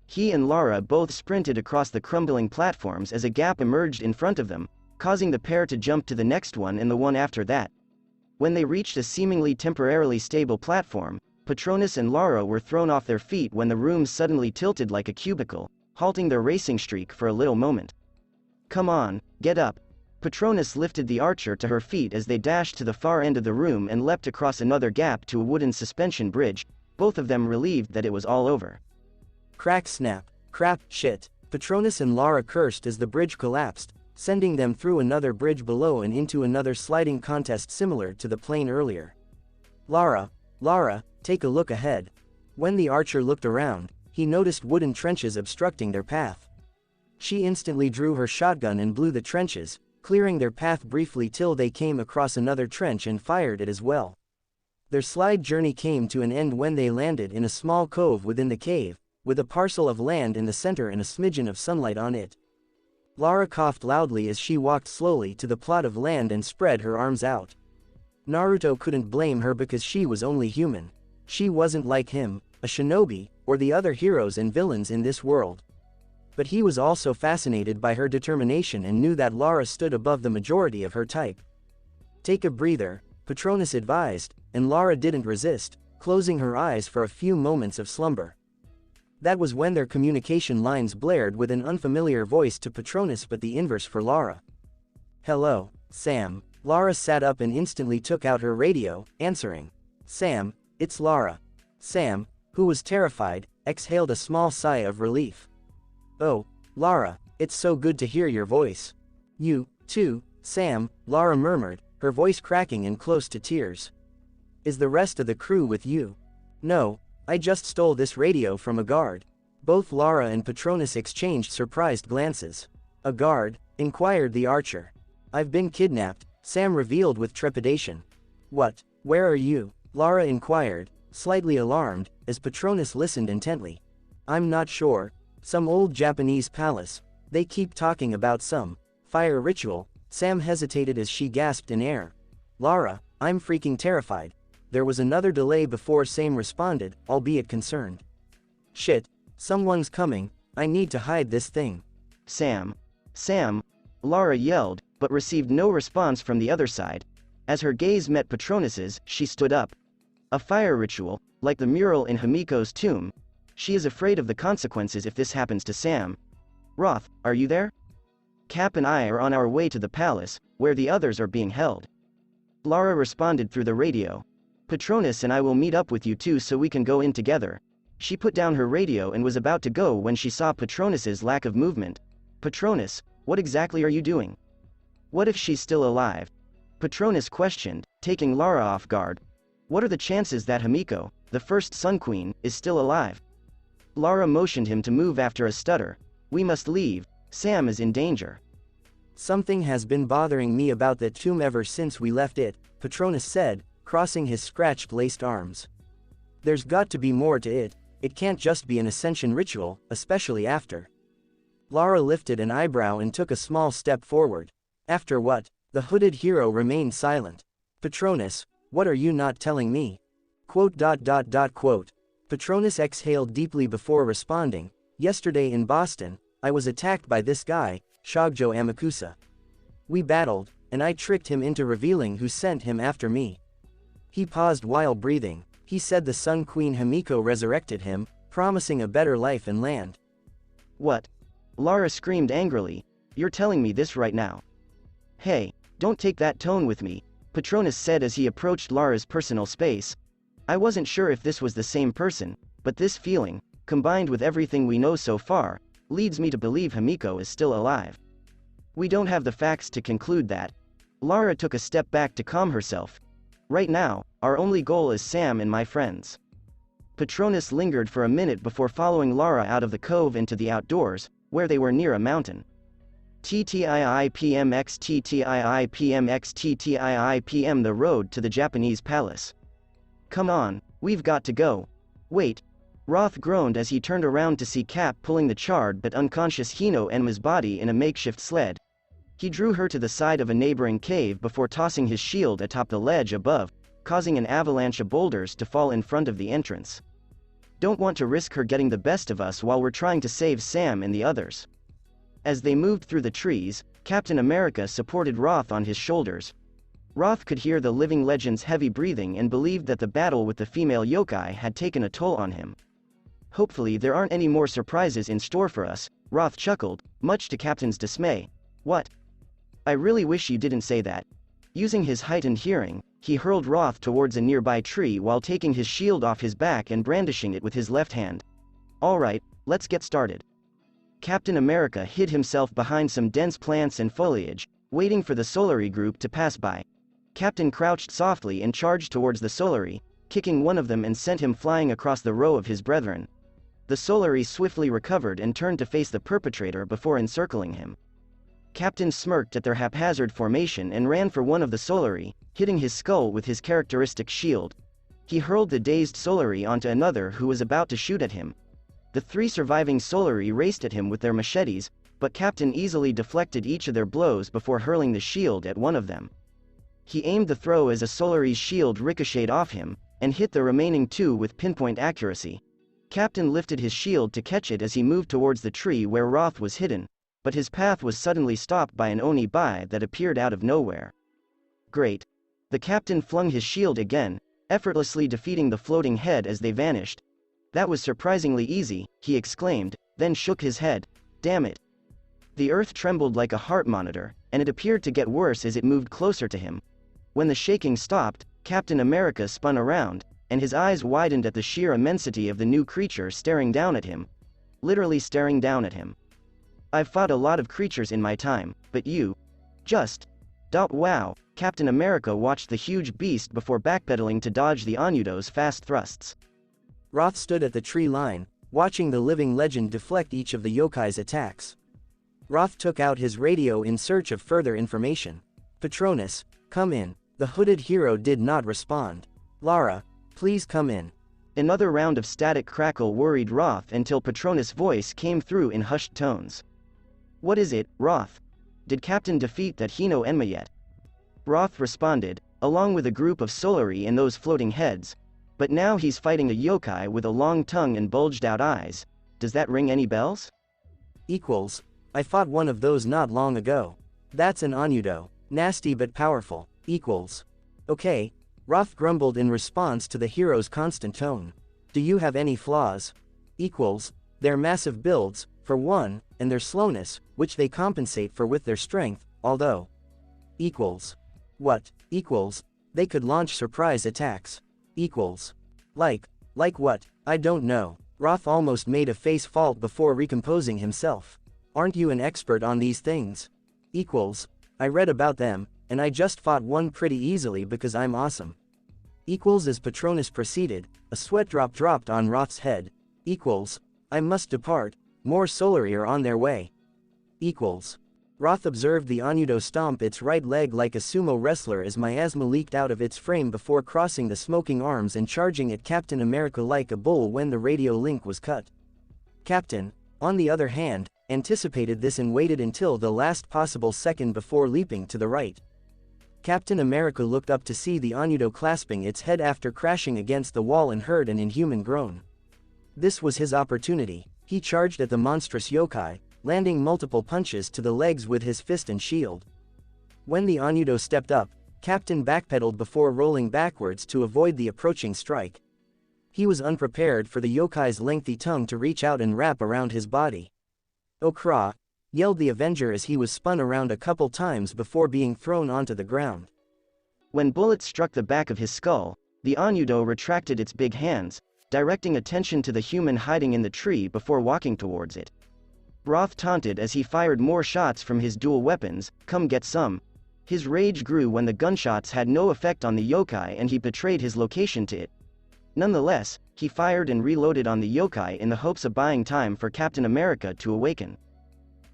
He and Lara both sprinted across the crumbling platforms as a gap emerged in front of them, causing the pair to jump to the next one and the one after that. When they reached a seemingly temporarily stable platform, Patronus and Lara were thrown off their feet when the room suddenly tilted like a cubicle, halting their racing streak for a little moment. Come on, get up. Patronus lifted the archer to her feet as they dashed to the far end of the room and leapt across another gap to a wooden suspension bridge, both of them relieved that it was all over. Crack snap, crap, shit, Patronus and Lara cursed as the bridge collapsed, sending them through another bridge below and into another sliding contest similar to the plane earlier. Lara, take a look ahead. When the archer looked around, he noticed wooden trenches obstructing their path. She instantly drew her shotgun and blew the trenches, clearing their path briefly till they came across another trench and fired it as well. Their slide journey came to an end when they landed in a small cove within the cave, with a parcel of land in the center and a smidgen of sunlight on it. Lara coughed loudly as she walked slowly to the plot of land and spread her arms out. Naruto couldn't blame her because she was only human. She wasn't like him, a shinobi, or the other heroes and villains in this world. But he was also fascinated by her determination and knew that Lara stood above the majority of her type. Take a breather, Patronus advised, and Lara didn't resist, closing her eyes for a few moments of slumber. That was when their communication lines blared with an unfamiliar voice to Patronus but the inverse for Lara. Hello, Sam. Lara sat up and instantly took out her radio, answering. Sam, it's Lara. Sam, who was terrified, exhaled a small sigh of relief. Oh, Lara, it's so good to hear your voice. You, too, Sam, Lara murmured, her voice cracking and close to tears. Is the rest of the crew with you? No, I just stole this radio from a guard. Both Lara and Patronus exchanged surprised glances. A guard? Inquired the archer. I've been kidnapped, Sam revealed with trepidation. What? Where are you? Lara inquired, slightly alarmed, as Patronus listened intently. I'm not sure. Some old Japanese palace. They keep talking about some fire ritual. Sam hesitated as she gasped in air. Lara, I'm freaking terrified. There was another delay before Sam responded, albeit concerned. Shit, someone's coming, I need to hide this thing. Sam, Lara yelled, but received no response from the other side. As her gaze met Patronus's, she stood up. A fire ritual, like the mural in Himiko's tomb. She is afraid of the consequences if this happens to Sam. Roth, are you there? Cap and I are on our way to the palace, where the others are being held. Lara responded through the radio. Patronus and I will meet up with you too so we can go in together. She put down her radio and was about to go when she saw Patronus's lack of movement. Patronus, what exactly are you doing? What if she's still alive? Patronus questioned, taking Lara off guard. What are the chances that Himiko, the first Sun Queen, is still alive? Lara motioned him to move after a stutter. We must leave, Sam is in danger. Something has been bothering me about that tomb ever since we left it, Patronus said, crossing his scratched-laced arms. There's got to be more to it. It can't just be an ascension ritual, especially after. Lara lifted an eyebrow and took a small step forward. After what? The hooded hero remained silent. Patronus, what are you not telling me? Quote. Patronus exhaled deeply before responding. Yesterday in Boston, I was attacked by this guy, Shogjo Amakusa. We battled, and I tricked him into revealing who sent him after me. He paused while breathing. He said the Sun Queen Himiko resurrected him, promising a better life and land. What? Lara screamed angrily. You're telling me this right now? Hey, don't take that tone with me, Patronus said as he approached Lara's personal space. I wasn't sure if this was the same person, but this feeling, combined with everything we know so far, leads me to believe Himiko is still alive. We don't have the facts to conclude that. Lara took a step back to calm herself. Right now, our only goal is Sam and my friends. Patronus lingered for a minute before following Lara out of the cove into the outdoors, where they were near a mountain. TTIIPMX the road to the Japanese palace. Come on, we've got to go. Wait. Roth groaned as he turned around to see Cap pulling the charred but unconscious Hino Enma's body in a makeshift sled. He drew her to the side of a neighboring cave before tossing his shield atop the ledge above, causing an avalanche of boulders to fall in front of the entrance. Don't want to risk her getting the best of us while we're trying to save Sam and the others. As they moved through the trees, Captain America supported Roth on his shoulders. Roth could hear the living legend's heavy breathing and believed that the battle with the female yokai had taken a toll on him. Hopefully there aren't any more surprises in store for us, Roth chuckled, much to Captain's dismay. What? I really wish you didn't say that. Using his heightened hearing, he hurled Roth towards a nearby tree while taking his shield off his back and brandishing it with his left hand. Alright, let's get started. Captain America hid himself behind some dense plants and foliage, waiting for the Solari group to pass by. Captain crouched softly and charged towards the Solari, kicking one of them and sent him flying across the row of his brethren. The Solari swiftly recovered and turned to face the perpetrator before encircling him. Captain smirked at their haphazard formation and ran for one of the Solari, hitting his skull with his characteristic shield. He hurled the dazed Solari onto another who was about to shoot at him. The three surviving Solari raced at him with their machetes, but Captain easily deflected each of their blows before hurling the shield at one of them. He aimed the throw as a Solari's shield ricocheted off him, and hit the remaining two with pinpoint accuracy. Captain lifted his shield to catch it as he moved towards the tree where Roth was hidden, but his path was suddenly stopped by an Oni Bai that appeared out of nowhere. Great. The captain flung his shield again, effortlessly defeating the floating head as they vanished. That was surprisingly easy, he exclaimed, then shook his head. Damn it. The earth trembled like a heart monitor, and it appeared to get worse as it moved closer to him. When the shaking stopped, Captain America spun around, and his eyes widened at the sheer immensity of the new creature staring down at him. Literally staring down at him. I've fought a lot of creatures in my time, but you... just... wow, Captain America watched the huge beast before backpedaling to dodge the Onudo's fast thrusts. Roth stood at the tree line, watching the living legend deflect each of the yokai's attacks. Roth took out his radio in search of further information. Patronus, come in. The hooded hero did not respond. Lara, please come in. Another round of static crackle worried Roth until Patronus' voice came through in hushed tones. What is it, Roth? Did Captain defeat that Hino Enma yet? Roth responded, along with a group of Solari and those floating heads. But now he's fighting a yokai with a long tongue and bulged-out eyes. Does that ring any bells? Equals. I fought one of those not long ago. That's an Onudo. Nasty but powerful. Equals. Okay. Roth grumbled in response to the hero's constant tone. Do you have any flaws? Equals. Their massive builds, for one, and their slowness, which they compensate for with their strength, although. Equals. What? Equals. They could launch surprise attacks. Equals. Like what? I don't know. Roth almost made a face fault before recomposing himself. Aren't you an expert on these things? Equals. I read about them, and I just fought one pretty easily because I'm awesome. Equals. As Patronus proceeded, a sweat drop dropped on Roth's head. Equals. I must depart. More Solari are on their way. Equals. Roth observed the Onudo stomp its right leg like a sumo wrestler as miasma leaked out of its frame before crossing the smoking arms and charging at Captain America like a bull when the radio link was cut. Captain, on the other hand, anticipated this and waited until the last possible second before leaping to the right. Captain America looked up to see the Onudo clasping its head after crashing against the wall and heard an inhuman groan. This was his opportunity. He charged at the monstrous yokai, landing multiple punches to the legs with his fist and shield. When the Onudo stepped up, Captain backpedaled before rolling backwards to avoid the approaching strike. He was unprepared for the yokai's lengthy tongue to reach out and wrap around his body. "Okra!" yelled the Avenger as he was spun around a couple times before being thrown onto the ground. When bullets struck the back of his skull, the Onudo retracted its big hands, directing attention to the human hiding in the tree before walking towards it. Roth taunted as he fired more shots from his dual weapons, "Come get some." His rage grew when the gunshots had no effect on the yokai and he betrayed his location to it. Nonetheless, he fired and reloaded on the yokai in the hopes of buying time for Captain America to awaken.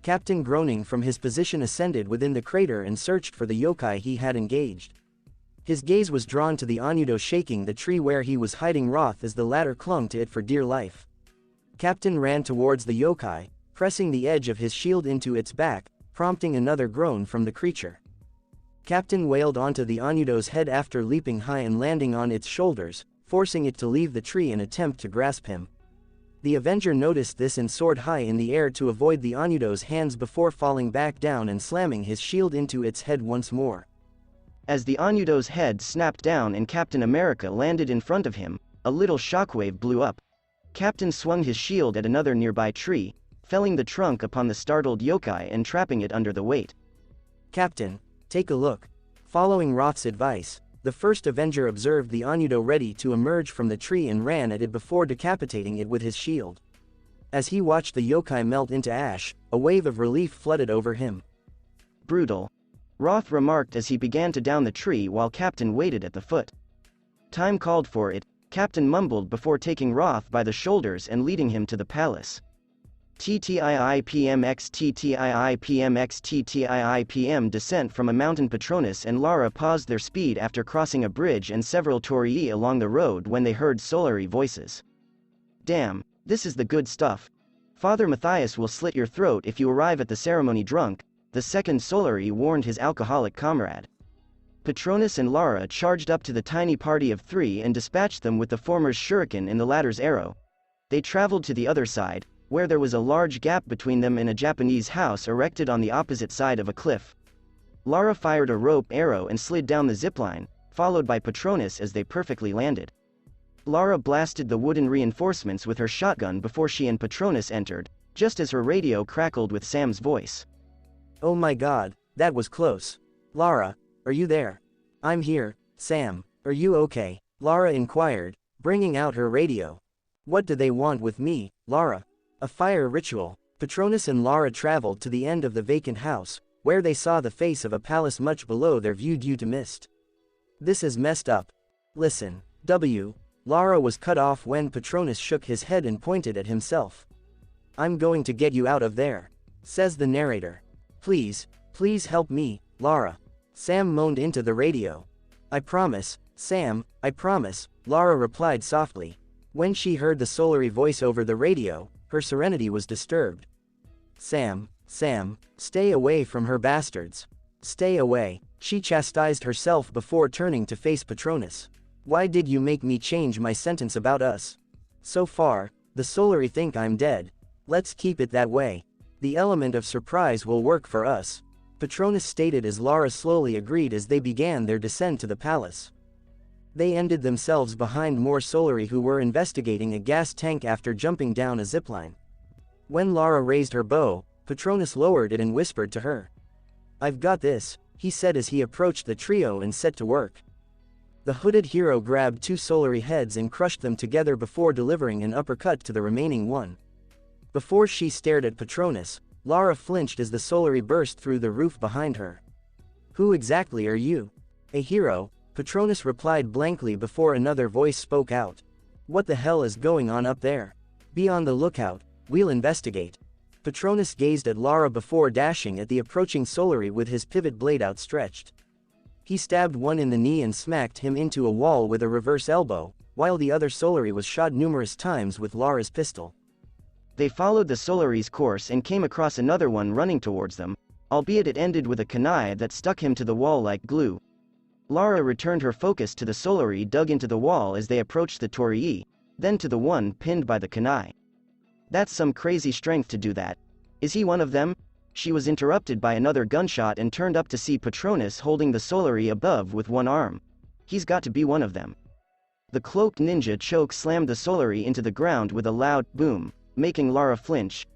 Captain, groaning from his position, ascended within the crater and searched for the yokai he had engaged. His gaze was drawn to the Onudo shaking the tree where he was hiding Roth as the latter clung to it for dear life. Captain ran towards the yokai, pressing the edge of his shield into its back, prompting another groan from the creature. Captain wailed onto the Onudo's head after leaping high and landing on its shoulders, forcing it to leave the tree in attempt to grasp him. The Avenger noticed this and soared high in the air to avoid the Onudo's hands before falling back down and slamming his shield into its head once more. As the Onudo's head snapped down and Captain America landed in front of him, a little shockwave blew up. Captain swung his shield at another nearby tree, felling the trunk upon the startled yokai and trapping it under the weight. "Captain, take a look." Following Roth's advice, the first Avenger observed the Onudo ready to emerge from the tree and ran at it before decapitating it with his shield. As he watched the yokai melt into ash, a wave of relief flooded over him. "Brutal," Roth remarked as he began to down the tree while Captain waited at the foot. Time called for it, Captain mumbled before taking Roth by the shoulders and leading him to the palace. TTIIPMX TTIIPMX TTIIPM descent from a mountain. Patronus and Lara paused their speed after crossing a bridge and several torii along the road when they heard solary voices. "Damn, this is the good stuff. Father Matthias will slit your throat if you arrive at the ceremony drunk," the second solary warned his alcoholic comrade. Patronus and Lara charged up to the tiny party of three and dispatched them with the former's shuriken and the latter's arrow. They traveled to the other side, where there was a large gap between them and a Japanese house erected on the opposite side of a cliff. Lara fired a rope arrow and slid down the zipline, followed by Patronus as they perfectly landed. Lara blasted the wooden reinforcements with her shotgun before she and Patronus entered, just as her radio crackled with Sam's voice. "Oh my god, that was close. Lara, are you there?" "I'm here, Sam. Are you okay?" Lara inquired, bringing out her radio. "What do they want with me, Lara?" "A fire ritual." Patronus and Lara traveled to the end of the vacant house, where they saw the face of a palace much below their view due to mist. "This is messed up. Listen, Lara was cut off when Patronus shook his head and pointed at himself. "I'm going to get you out of there," says the narrator. Please help me, Lara." Sam moaned into the radio. "I promise, Sam, I promise," Lara replied softly. When she heard the solary voice over the radio, her serenity was disturbed. Sam, stay away from her bastards. Stay away," she chastised herself before turning to face Patronus. "Why did you make me change my sentence about us? So far, the solary think I'm dead. Let's keep it that way. The element of surprise will work for us," Patronus stated as Lara slowly agreed as they began their descent to the palace. They ended themselves behind more solary who were investigating a gas tank after jumping down a zipline. When Lara raised her bow, Patronus lowered it and whispered to her. "I've got this," he said as he approached the trio and set to work. The hooded hero grabbed two solary heads and crushed them together before delivering an uppercut to the remaining one. Before she stared at Patronus, Lara flinched as the solary burst through the roof behind her. "Who exactly are you?" "A hero," Patronus replied blankly before another voice spoke out. "What the hell is going on up there? Be on the lookout, we'll investigate." Patronus gazed at Lara before dashing at the approaching Solary with his pivot blade outstretched. He stabbed one in the knee and smacked him into a wall with a reverse elbow, while the other Solary was shot numerous times with Lara's pistol. They followed the Solary's course and came across another one running towards them, albeit it ended with a kunai that stuck him to the wall like glue. Lara returned her focus to the Solary dug into the wall as they approached the Torii, then to the one pinned by the kunai. That's some crazy strength to do that. Is he one of them? She was interrupted by another gunshot and turned up to see Patronus holding the Solary above with one arm. He's got to be one of them. The cloaked ninja choke slammed the Solary into the ground with a loud boom, making Lara flinch.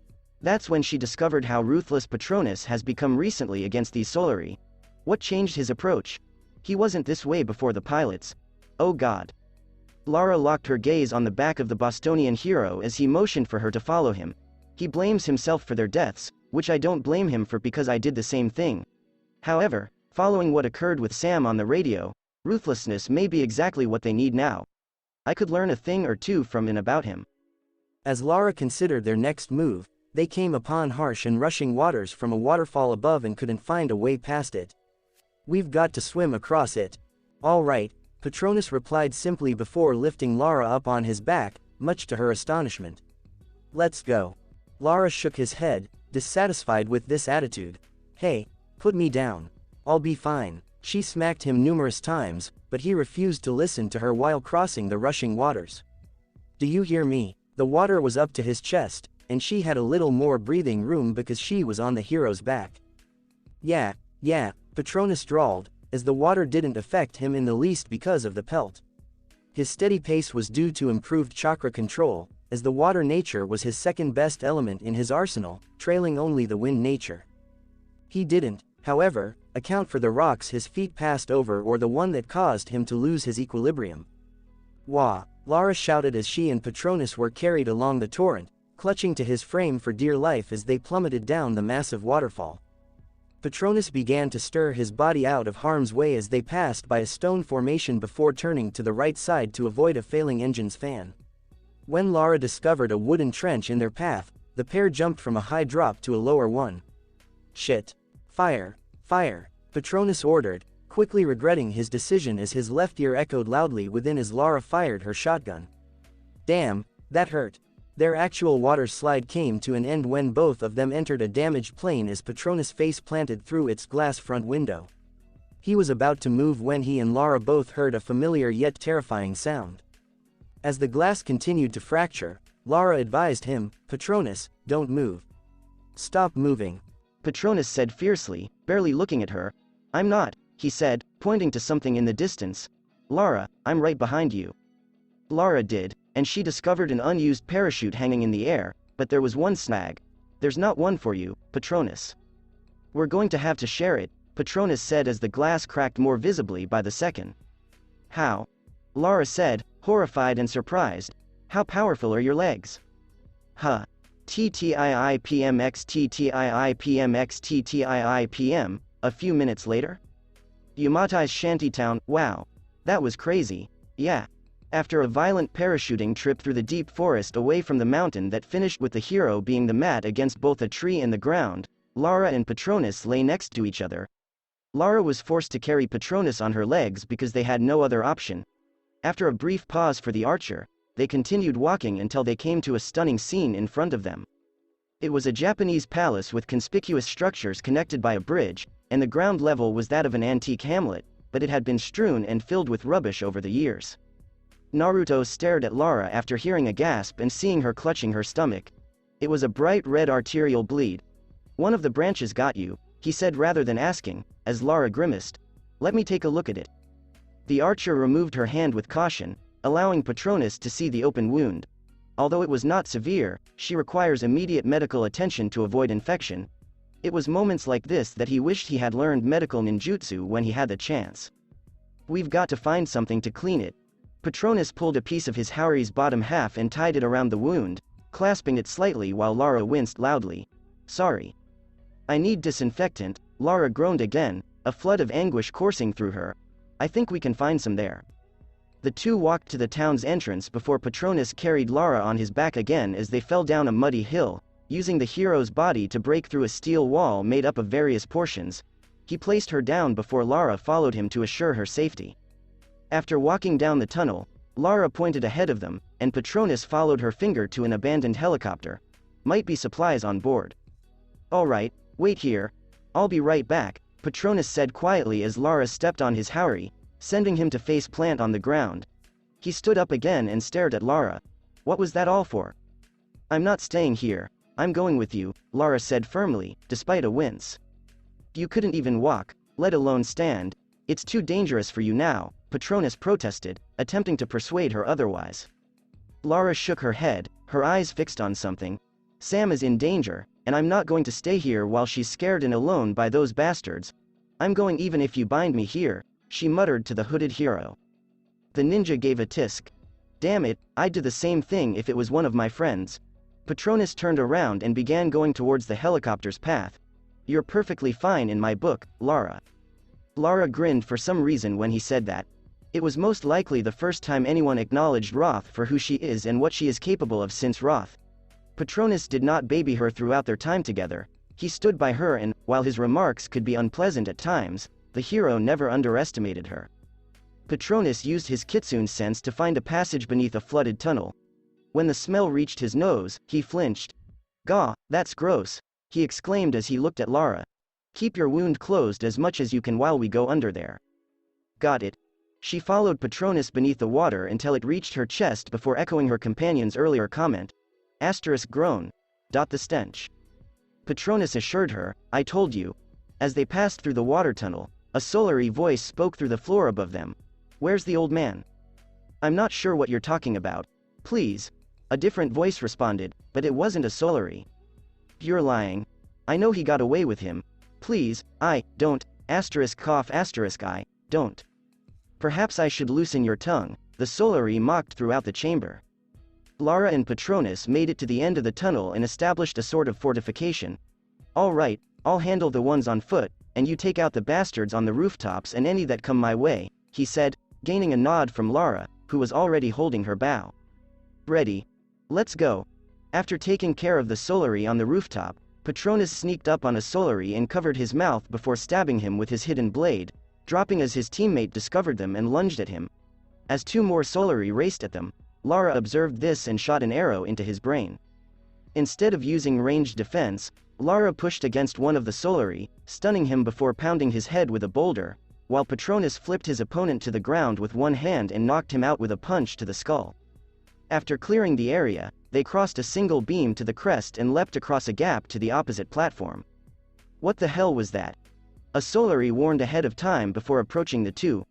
That's when she discovered how ruthless Patronus has become recently against these Solary. What changed his approach? He wasn't this way before the pilots. Oh god. Lara locked her gaze on the back of the Bostonian hero as he motioned for her to follow him. He blames himself for their deaths, which I don't blame him for because I did the same thing. However, following what occurred with Sam on the radio, ruthlessness may be exactly what they need now. I could learn a thing or two from and about him. As Lara considered their next move, they came upon harsh and rushing waters from a waterfall above and couldn't find a way past it. We've got to swim across it. All right, Patronus replied simply before lifting Lara up on his back, much to her astonishment. Let's go. Lara shook his head, dissatisfied with this attitude. Hey, put me down. I'll be fine. She smacked him numerous times, but he refused to listen to her while crossing the rushing waters. Do you hear me? The water was up to his chest, and she had a little more breathing room because she was on the hero's back. Yeah, Patronus drawled, as the water didn't affect him in the least because of the pelt. His steady pace was due to improved chakra control, as the water nature was his second best element in his arsenal, trailing only the wind nature. He didn't, however, account for the rocks his feet passed over or the one that caused him to lose his equilibrium. Wah! Lara shouted as she and Patronus were carried along the torrent, clutching to his frame for dear life as they plummeted down the massive waterfall. Patronus began to stir his body out of harm's way as they passed by a stone formation before turning to the right side to avoid a failing engine's fan. When Lara discovered a wooden trench in their path, the pair jumped from a high drop to a lower one. Shit. Fire. Fire. Patronus ordered, quickly regretting his decision as his left ear echoed loudly within as Lara fired her shotgun. Damn, that hurt. Their actual water slide came to an end when both of them entered a damaged plane as Patronus face planted through its glass front window. He was about to move when he and Lara both heard a familiar yet terrifying sound. As the glass continued to fracture, Lara advised him, Patronus, don't move. Stop moving. Patronus said fiercely, barely looking at her. I'm not, he said, pointing to something in the distance. Lara, I'm right behind you. Lara did, and she discovered an unused parachute hanging in the air, but there was one snag. There's not one for you, Patronus. We're going to have to share it, Patronus said as the glass cracked more visibly by the second. How? Lara said, horrified and surprised. How powerful are your legs? Huh. TTIIPMXTTIIPMXTTIIPM, a few minutes later? Yamatai's shantytown, wow. That was crazy. Yeah. After a violent parachuting trip through the deep forest away from the mountain that finished with the hero being the mat against both a tree and the ground, Lara and Patronus lay next to each other. Lara was forced to carry Patronus on her legs because they had no other option. After a brief pause for the archer, they continued walking until they came to a stunning scene in front of them. It was a Japanese palace with conspicuous structures connected by a bridge, and the ground level was that of an antique hamlet, but it had been strewn and filled with rubbish over the years. Naruto stared at Lara after hearing a gasp and seeing her clutching her stomach. It was a bright red arterial bleed. One of the branches got you, he said rather than asking, as Lara grimaced. Let me take a look at it. The archer removed her hand with caution, allowing Patronus to see the open wound. Although it was not severe, she requires immediate medical attention to avoid infection. It was moments like this that he wished he had learned medical ninjutsu when he had the chance. We've got to find something to clean it. Patronus pulled a piece of his haori's bottom half and tied it around the wound, clasping it slightly while Lara winced loudly. Sorry. I need disinfectant, Lara groaned again, a flood of anguish coursing through her. I think we can find some there. The two walked to the town's entrance before Patronus carried Lara on his back again as they fell down a muddy hill, using the hero's body to break through a steel wall made up of various portions. He placed her down before Lara followed him to assure her safety. After walking down the tunnel, Lara pointed ahead of them, and Patronus followed her finger to an abandoned helicopter. Might be supplies on board. Alright, wait here. I'll be right back, Patronus said quietly as Lara stepped on his Houri, sending him to face plant on the ground. He stood up again and stared at Lara. What was that all for? I'm not staying here, I'm going with you, Lara said firmly, despite a wince. You couldn't even walk, let alone stand. It's too dangerous for you now, Patronus protested, attempting to persuade her otherwise. Lara shook her head, her eyes fixed on something. Sam is in danger, and I'm not going to stay here while she's scared and alone by those bastards. I'm going even if you bind me here, she muttered to the hooded hero. The ninja gave a tisk. Damn it, I'd do the same thing if it was one of my friends. Patronus turned around and began going towards the helicopter's path. You're perfectly fine in my book, Lara. Lara grinned for some reason when he said that. It was most likely the first time anyone acknowledged Roth for who she is and what she is capable of since Roth. Patronus did not baby her throughout their time together. He stood by her and, while his remarks could be unpleasant at times, the hero never underestimated her. Patronus used his Kitsune Sense to find a passage beneath a flooded tunnel. When the smell reached his nose, he flinched. Gah, that's gross, he exclaimed as he looked at Lara. Keep your wound closed as much as you can while we go under there. Got it. She followed Patronus beneath the water until it reached her chest before echoing her companion's earlier comment. Groan. The stench. Patronus assured her, I told you. As they passed through the water tunnel, a solary voice spoke through the floor above them. Where's the old man? I'm not sure what you're talking about. Please. A different voice responded, but it wasn't a solary. You're lying. I know he got away with him. Please, I don't, I don't. Perhaps I should loosen your tongue, the solary mocked throughout the chamber. Lara and Patronus made it to the end of the tunnel and established a sort of fortification. All right, I'll handle the ones on foot, and you take out the bastards on the rooftops and any that come my way, he said, gaining a nod from Lara, who was already holding her bow. Ready. Let's go. After taking care of the solary on the rooftop, Patronus sneaked up on a solary and covered his mouth before stabbing him with his hidden blade, dropping as his teammate discovered them and lunged at him. As two more solary raced at them, Lara observed this and shot an arrow into his brain. Instead of using ranged defense, Lara pushed against one of the solary, stunning him before pounding his head with a boulder, while Patronus flipped his opponent to the ground with one hand and knocked him out with a punch to the skull. After clearing the area, they crossed a single beam to the crest and leapt across a gap to the opposite platform. What the hell was that? A solary warned ahead of time before approaching the two.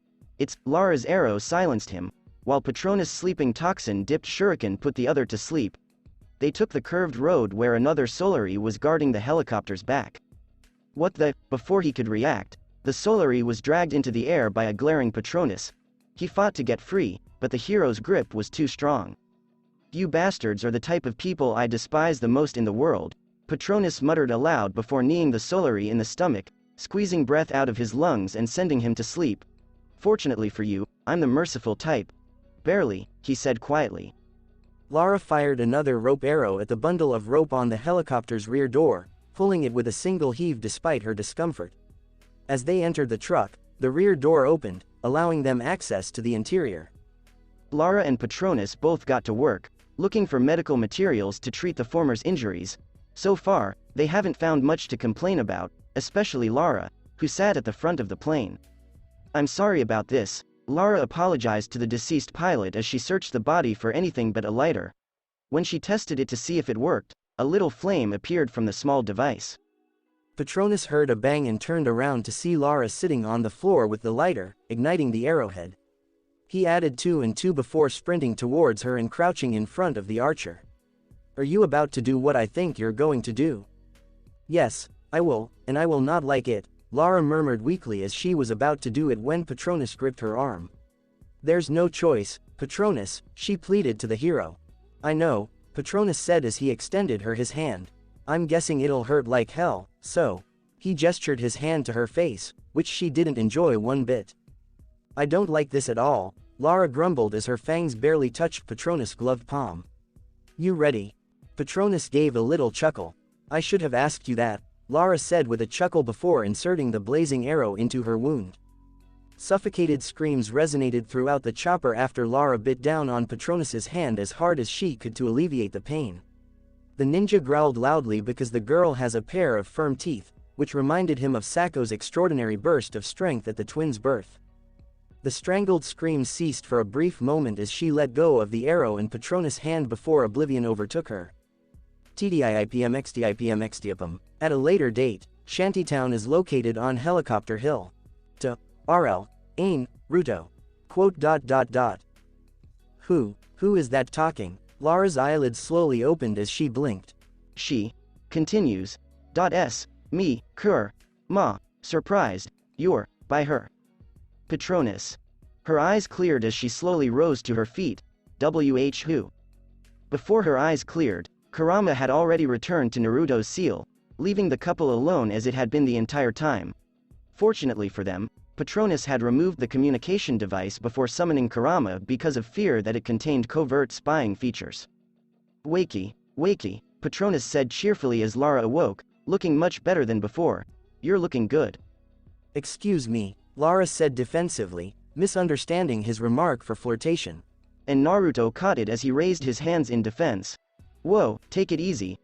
Lara's arrow silenced him, while Patronus' sleeping toxin dipped shuriken put the other to sleep. They took the curved road where another solary was guarding the helicopter's back. Before he could react, the solary was dragged into the air by a glaring Patronus. He fought to get free, but the hero's grip was too strong. You bastards are the type of people I despise the most in the world, Patronus muttered aloud before kneeing the solary in the stomach, squeezing breath out of his lungs and sending him to sleep. Fortunately for you, I'm the merciful type. Barely, he said quietly. Lara fired another rope arrow at the bundle of rope on the helicopter's rear door, pulling it with a single heave despite her discomfort. As they entered the truck, the rear door opened, allowing them access to the interior. Lara and Patronus both got to work, looking for medical materials to treat the former's injuries. So far, they haven't found much to complain about, especially Lara, who sat at the front of the plane. I'm sorry about this, Lara apologized to the deceased pilot as she searched the body for anything but a lighter. When she tested it to see if it worked, a little flame appeared from the small device. Patronus heard a bang and turned around to see Lara sitting on the floor with the lighter, igniting the arrowhead. He added 2 and 2 before sprinting towards her and crouching in front of the archer. Are you about to do what I think you're going to do? Yes, I will, and I will not like it, Lara murmured weakly as she was about to do it when Patronus gripped her arm. There's no choice, Patronus, she pleaded to the hero. I know, Patronus said as he extended her his hand. I'm guessing it'll hurt like hell, so. He gestured his hand to her face, which she didn't enjoy one bit. I don't like this at all, Lara grumbled as her fangs barely touched Patronus' gloved palm. You ready? Patronus gave a little chuckle. I should have asked you that, Lara said with a chuckle before inserting the blazing arrow into her wound. Suffocated screams resonated throughout the chopper after Lara bit down on Patronus's hand as hard as she could to alleviate the pain. The ninja growled loudly because the girl has a pair of firm teeth, which reminded him of Sako's extraordinary burst of strength at the twins' birth. The strangled screams ceased for a brief moment as she let go of the arrow in Patronus' hand before oblivion overtook her. TDIIPMXDIPMXDIPM. At a later date, Shantytown is located on Helicopter Hill. RL. Ain, Ruto. Quote. Who is that talking? Lara's eyelids slowly opened as she blinked. She continues. Me, Kur. Ma, surprised. You're by her. Patronus. Her eyes cleared as she slowly rose to her feet. Who? Before her eyes cleared, Kurama had already returned to Naruto's seal, leaving the couple alone as it had been the entire time. Fortunately for them, Patronus had removed the communication device before summoning Kurama because of fear that it contained covert spying features. Wakey, Patronus said cheerfully as Lara awoke, looking much better than before. You're looking good. Excuse me, Lara said defensively, misunderstanding his remark for flirtation. And Naruto caught it as he raised his hands in defense. Whoa, take it easy.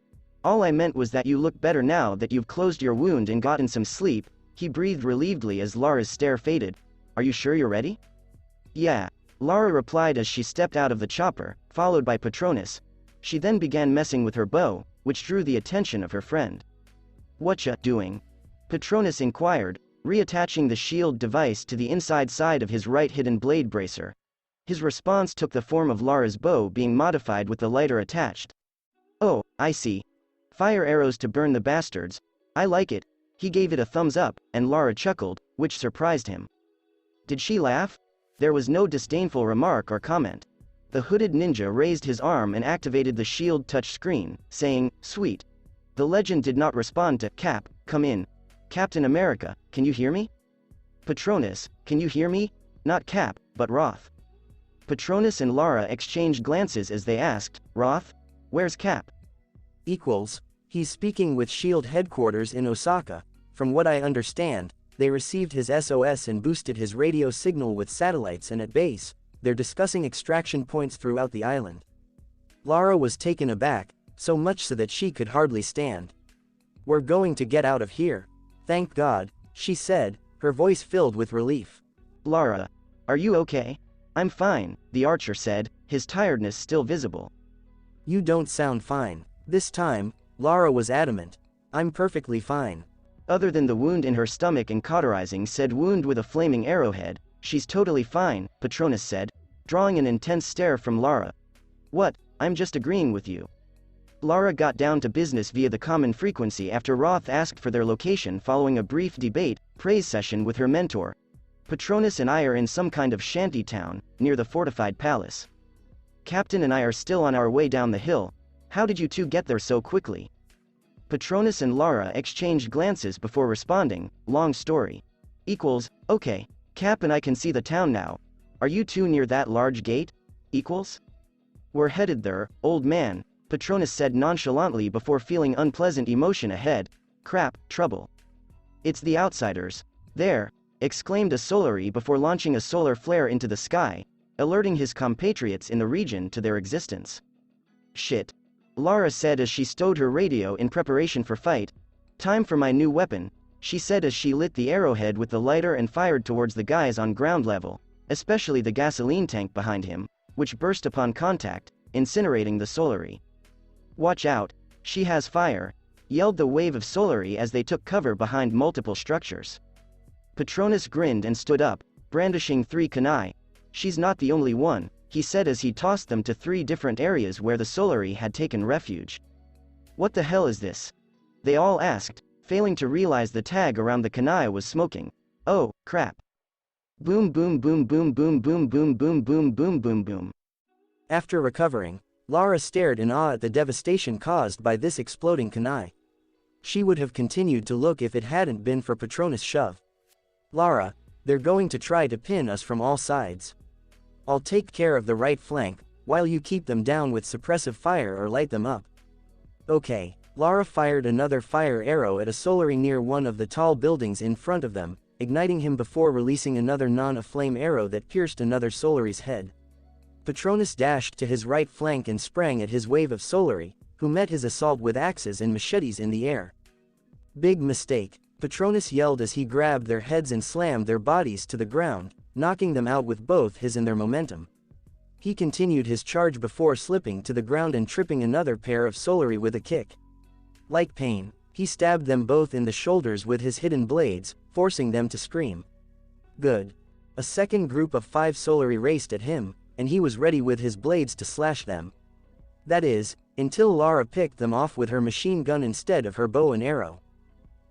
All I meant was that you look better now that you've closed your wound and gotten some sleep. He breathed relievedly as Lara's stare faded. Are you sure you're ready? Yeah, Lara replied as she stepped out of the chopper, followed by Patronus. She then began messing with her bow, which drew the attention of her friend. Whatcha doing? Patronus inquired, reattaching the shield device to the inside side of his right hidden blade bracer. His response took the form of Lara's bow being modified with the lighter attached. Oh, I see. Fire arrows to burn the bastards. I like it. He gave it a thumbs up, and Lara chuckled, which surprised him. Did she laugh? There was no disdainful remark or comment. The hooded ninja raised his arm and activated the shield touch screen, saying, Sweet. The legend did not respond to, Cap, come in. Captain America, can you hear me? Patronus, can you hear me? Not Cap, but Roth. Patronus and Lara exchanged glances as they asked, Roth? Where's Cap? He's speaking with SHIELD headquarters in Osaka. From what I understand, they received his SOS and boosted his radio signal with satellites, and at base, they're discussing extraction points throughout the island. Lara was taken aback, so much so that she could hardly stand. We're going to get out of here. Thank God, she said, her voice filled with relief. Lara, are you okay? I'm fine, the archer said, his tiredness still visible. You don't sound fine. This time, Lara was adamant. I'm perfectly fine. Other than the wound in her stomach and cauterizing said wound with a flaming arrowhead, she's totally fine, Patronus said, drawing an intense stare from Lara. What, I'm just agreeing with you. Lara got down to business via the common frequency after Roth asked for their location following a brief praise session with her mentor. Patronus and I are in some kind of shanty town, near the fortified palace. Captain and I are still on our way down the hill. How did you two get there so quickly? Patronus and Lara exchanged glances before responding, long story. Okay, Cap and I can see the town now. Are you two near that large gate? We're headed there, old man, Patronus said nonchalantly before feeling unpleasant emotion ahead. Crap, trouble. It's the outsiders. There, exclaimed a Solari before launching a solar flare into the sky, alerting his compatriots in the region to their existence. Shit. Lara said as she stowed her radio in preparation for fight. Time for my new weapon, she said as she lit the arrowhead with the lighter and fired towards the guys on ground level, especially the gasoline tank behind him, which burst upon contact, incinerating the Solari. Watch out, she has fire, yelled the wave of Solari as they took cover behind multiple structures. Patronus grinned and stood up, brandishing 3 kunai. She's not the only one, he said as he tossed them to 3 different areas where the Solari had taken refuge. What the hell is this? They all asked, failing to realize the tag around the kunai was smoking. Oh, crap. Boom boom boom boom boom boom boom boom boom boom boom boom. After recovering, Lara stared in awe at the devastation caused by this exploding kunai. She would have continued to look if it hadn't been for Patronus' shove. Lara, they're going to try to pin us from all sides. I'll take care of the right flank, while you keep them down with suppressive fire or light them up. Okay. Lara fired another fire arrow at a solary near one of the tall buildings in front of them, igniting him before releasing another non-aflame arrow that pierced another solary's head. Patronus dashed to his right flank and sprang at his wave of solary, who met his assault with axes and machetes in the air. Big mistake, Patronus yelled as he grabbed their heads and slammed their bodies to the ground, knocking them out with both his and their momentum. He continued his charge before slipping to the ground and tripping another pair of solary with a kick. Like pain, he stabbed them both in the shoulders with his hidden blades, forcing them to scream. Good. A second group of 5 solary raced at him, and he was ready with his blades to slash them. That is, until Lara picked them off with her machine gun instead of her bow and arrow.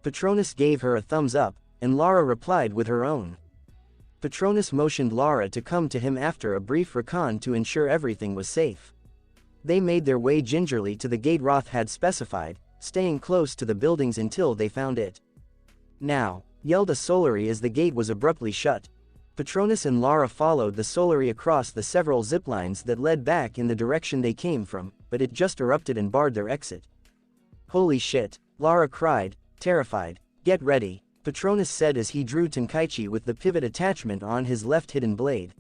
Patronus gave her a thumbs up, and Lara replied with her own. Patronus motioned Lara to come to him after a brief recon to ensure everything was safe. They made their way gingerly to the gate Roth had specified, staying close to the buildings until they found it. Now, yelled a solary as the gate was abruptly shut. Patronus and Lara followed the solary across the several ziplines that led back in the direction they came from, but it just erupted and barred their exit. Holy shit, Lara cried, terrified. Get ready, Patronus said as he drew Tenkaichi with the pivot attachment on his left hidden blade.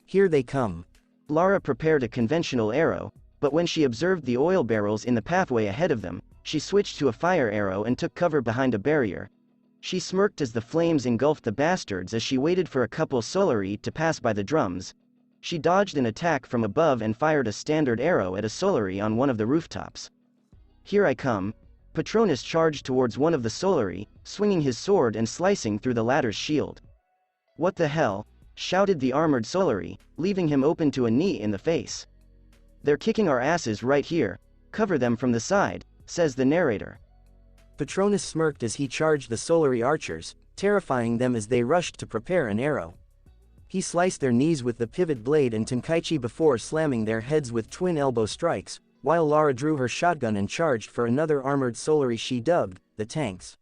Here they come. Lara prepared a conventional arrow, but when she observed the oil barrels in the pathway ahead of them, she switched to a fire arrow and took cover behind a barrier. She smirked as the flames engulfed the bastards as she waited for a couple solary to pass by the drums. She dodged an attack from above and fired a standard arrow at a solary on one of the rooftops. Here I come. Patronus charged towards one of the solary, swinging his sword and slicing through the latter's shield. What the hell? Shouted the armored solary, leaving him open to a knee in the face. They're kicking our asses right here. Cover them from the side, says the narrator. Patronus smirked as he charged the solary archers, terrifying them as they rushed to prepare an arrow. He sliced their knees with the pivot blade and Tenkaichi before slamming their heads with twin elbow strikes, while Lara drew her shotgun and charged for another armored solary she dubbed the tanks.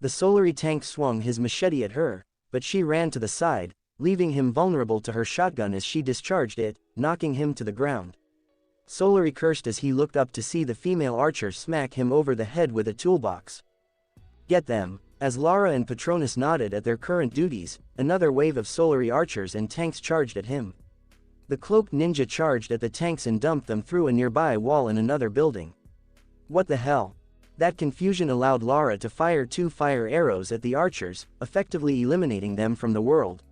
The solary tank swung his machete at her, but she ran to the side, leaving him vulnerable to her shotgun as she discharged it, knocking him to the ground. Solary cursed as he looked up to see the female archer smack him over the head with a toolbox. Get them. As Lara and Patronus nodded at their current duties, another wave of solary archers and tanks charged at him. The cloaked ninja charged at the tanks and dumped them through a nearby wall in another building. What the hell? That confusion allowed Lara to fire 2 fire arrows at the archers, effectively eliminating them from the world.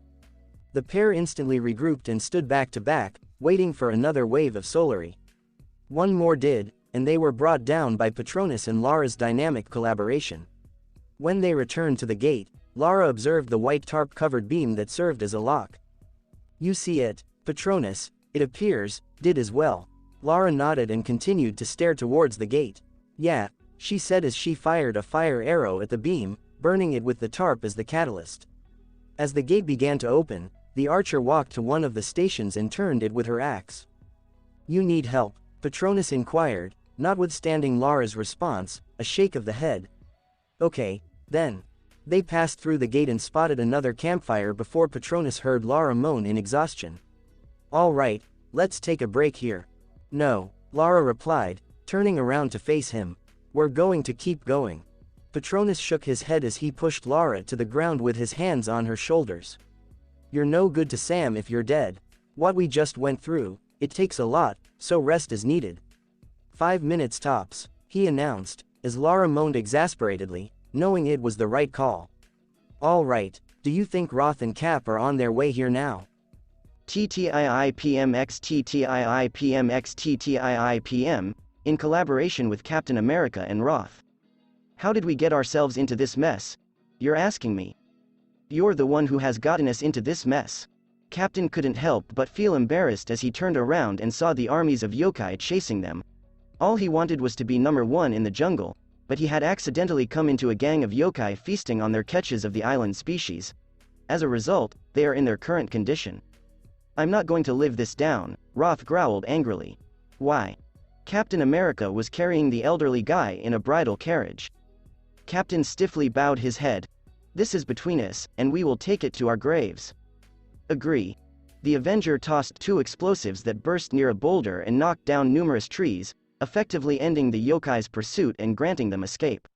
The pair instantly regrouped and stood back to back, waiting for another wave of solary. One more did, and they were brought down by Patronus and Lara's dynamic collaboration. When they returned to the gate, Lara observed the white tarp-covered beam that served as a lock. You see it, Patronus, it appears, did as well. Lara nodded and continued to stare towards the gate. Yeah, she said as she fired a fire arrow at the beam, burning it with the tarp as the catalyst. As the gate began to open, the archer walked to one of the stations and turned it with her axe. You need help, Patronus inquired, notwithstanding Lara's response, a shake of the head. Okay, then. They passed through the gate and spotted another campfire before Patronus heard Lara moan in exhaustion. All right, let's take a break here. No, Lara replied, turning around to face him. We're going to keep going. Patronus shook his head as he pushed Lara to the ground with his hands on her shoulders. You're no good to Sam if you're dead. What we just went through, it takes a lot, so rest is needed. 5 minutes tops, he announced, as Lara moaned exasperatedly, knowing it was the right call. All right, do you think Roth and Cap are on their way here now? TTIIPMXTTIIPMXTTIIPM, in collaboration with Captain America and Roth. How did we get ourselves into this mess? You're asking me. You're the one who has gotten us into this mess. Captain couldn't help but feel embarrassed as he turned around and saw the armies of yokai chasing them. All he wanted was to be number 1 in the jungle, but he had accidentally come into a gang of yokai feasting on their catches of the island species. As a result, they are in their current condition. I'm not going to live this down, Roth growled angrily. Why? Captain America was carrying the elderly guy in a bridal carriage. Captain stiffly bowed his head. This is between us, and we will take it to our graves. Agree. The Avenger tossed 2 explosives that burst near a boulder and knocked down numerous trees, effectively ending the yokai's pursuit and granting them escape.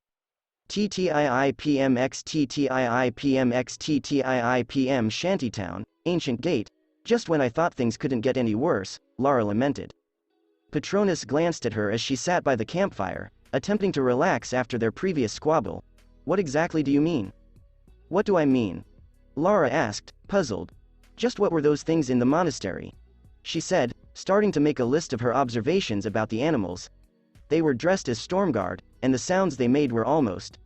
TTIIPMX TTIIPMX TTIIPM Shantytown, Ancient Gate. Just when I thought things couldn't get any worse, Lara lamented. Patronus glanced at her as she sat by the campfire, attempting to relax after their previous squabble. What exactly do you mean? What do I mean? Lara asked, puzzled. Just what were those things in the monastery? She said, starting to make a list of her observations about the animals. They were dressed as Stormguard, and the sounds they made were almost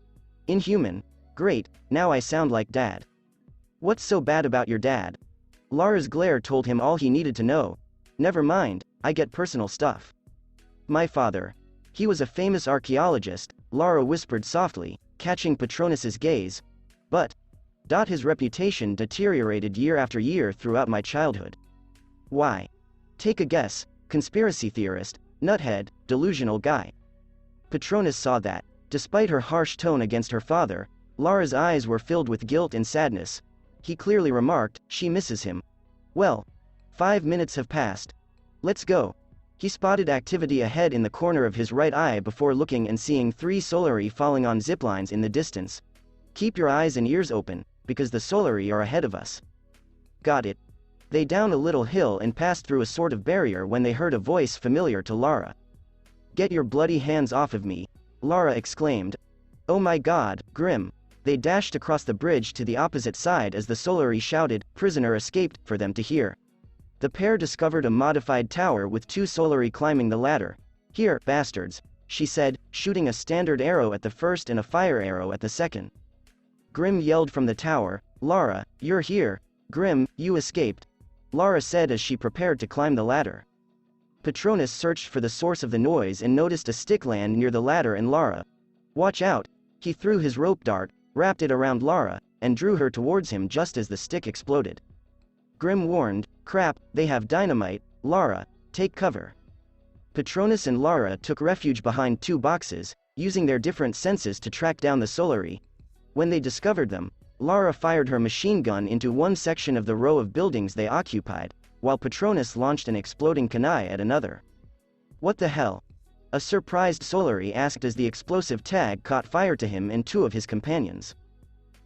inhuman. Great, now I sound like Dad. What's so bad about your dad? Lara's glare told him all he needed to know. Never mind, I get personal stuff. My father. He was a famous archaeologist, Lara whispered softly, catching Patronus's gaze. But his reputation deteriorated year after year throughout my childhood. Why? Take a guess, conspiracy theorist, nuthead, delusional guy. Patronus saw that, despite her harsh tone against her father, Lara's eyes were filled with guilt and sadness. He clearly remarked, she misses him. Well, 5 minutes have passed. Let's go. He spotted activity ahead in the corner of his right eye before looking and seeing 3 Solari falling on ziplines in the distance. Keep your eyes and ears open, because the Solari are ahead of us. Got it. They down a little hill and passed through a sort of barrier when they heard a voice familiar to Lara. Get your bloody hands off of me, Lara exclaimed. Oh my god, Grim. They dashed across the bridge to the opposite side as the Solari shouted, prisoner escaped, for them to hear. The pair discovered a modified tower with 2 Solari climbing the ladder. Here, bastards, she said, shooting a standard arrow at the first and a fire arrow at the second. Grim yelled from the tower, Lara, you're here. Grim, you escaped, Lara said as she prepared to climb the ladder. Patronus searched for the source of the noise and noticed a stick land near the ladder and Lara. Watch out! He threw his rope dart, wrapped it around Lara, and drew her towards him just as the stick exploded. Grim warned, crap, they have dynamite, Lara, take cover. Patronus and Lara took refuge behind 2 boxes, using their different senses to track down the Solari. When they discovered them, Lara fired her machine gun into one section of the row of buildings they occupied, while Patronus launched an exploding kunai at another. What the hell? A surprised Solari asked as the explosive tag caught fire to him and 2 of his companions.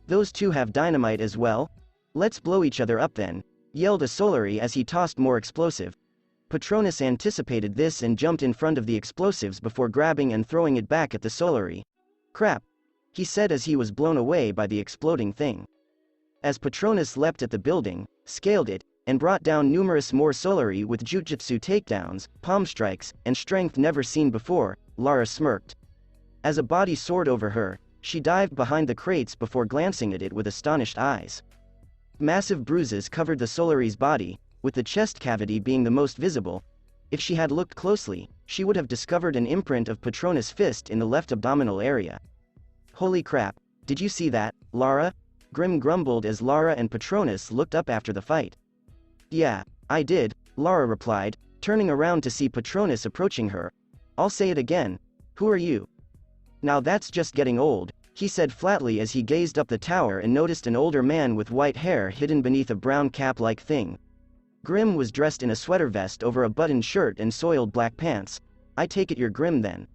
Those 2 have dynamite as well? Let's blow each other up then, yelled a Solari as he tossed more explosive. Patronus anticipated this and jumped in front of the explosives before grabbing and throwing it back at the Solari. Crap, he said as he was blown away by the exploding thing. As Patronus leapt at the building, scaled it, and brought down numerous more Solari with jutjutsu takedowns, palm strikes, and strength never seen before, Lara smirked. As a body soared over her, she dived behind the crates before glancing at it with astonished eyes. Massive bruises covered the Solari's body, with the chest cavity being the most visible. If she had looked closely, she would have discovered an imprint of Patronus' fist in the left abdominal area. Holy crap, did you see that, Lara? Grim grumbled as Lara and Patronus looked up after the fight. Yeah, I did, Lara replied, turning around to see Patronus approaching her. I'll say it again. Who are you? Now that's just getting old, he said flatly as he gazed up the tower and noticed an older man with white hair hidden beneath a brown cap-like thing. Grim was dressed in a sweater vest over a buttoned shirt and soiled black pants. I take it you're Grim then.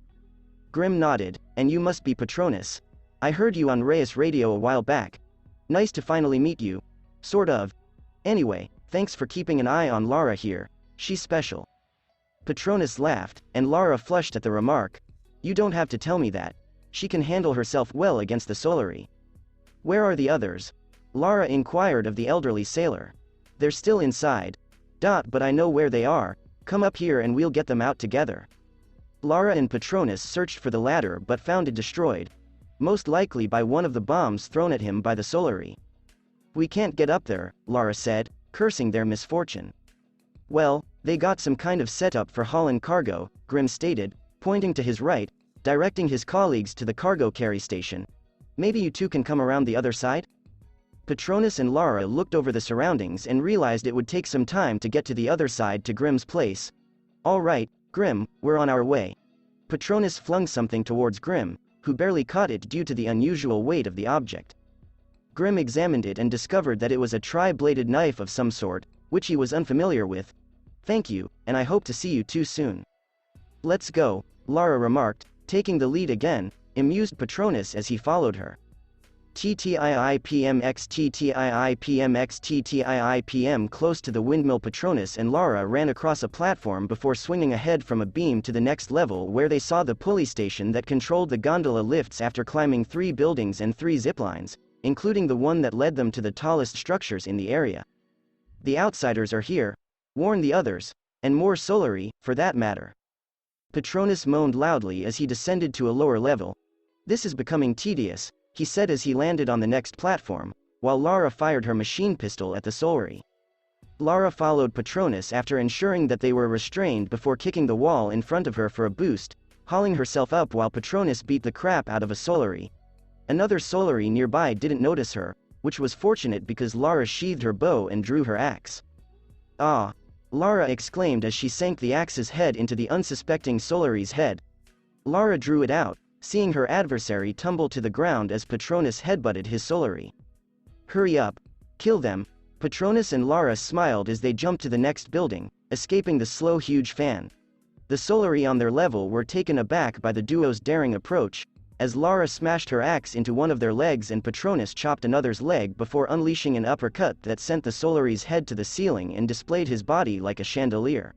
Grim nodded, and you must be Patronus. I heard you on Reyes radio a while back. Nice to finally meet you. Sort of. Anyway, thanks for keeping an eye on Lara here. She's special. Patronus laughed, and Lara flushed at the remark. You don't have to tell me that. She can handle herself well against the Solari. Where are the others? Lara inquired of the elderly sailor. They're still inside. But I know where they are. Come up here and we'll get them out together. Lara and Patronus searched for the ladder but found it destroyed. Most likely by one of the bombs thrown at him by the Solari. We can't get up there, Lara said, cursing their misfortune. Well, they got some kind of setup for hauling cargo, Grim stated, pointing to his right, directing his colleagues to the cargo carry station. Maybe you 2 can come around the other side? Patronus and Lara looked over the surroundings and realized it would take some time to get to the other side to Grim's place. All right, Grim, we're on our way. Patronus flung something towards Grim, who barely caught it due to the unusual weight of the object. Grim examined it and discovered that it was a tri-bladed knife of some sort, which he was unfamiliar with. Thank you, and I hope to see you 2 soon. Let's go, Lara remarked, taking the lead again, amused Patronus as he followed her. TTIIPMX TTIIPMX TTIIPM. Close to the windmill, Patronus and Lara ran across a platform before swinging ahead from a beam to the next level, where they saw the pulley station that controlled the gondola lifts after climbing 3 buildings and 3 ziplines, including the one that led them to the tallest structures in the area. The outsiders are here, warned the others, and more Solari, for that matter. Patronus moaned loudly as he descended to a lower level. This is becoming tedious, he said as he landed on the next platform, while Lara fired her machine pistol at the Solari. Lara followed Patronus after ensuring that they were restrained before kicking the wall in front of her for a boost, hauling herself up while Patronus beat the crap out of a Solari. Another Solari nearby didn't notice her, which was fortunate because Lara sheathed her bow and drew her axe. "Ah!" Lara exclaimed as she sank the axe's head into the unsuspecting Solari's head. Lara drew it out, seeing her adversary tumble to the ground as Patronus headbutted his Solari. "Hurry up! Kill them!" Patronus and Lara smiled as they jumped to the next building, escaping the slow huge fan. The Solari on their level were taken aback by the duo's daring approach, as Lara smashed her axe into one of their legs and Patronus chopped another's leg before unleashing an uppercut that sent the Solari's head to the ceiling and displayed his body like a chandelier.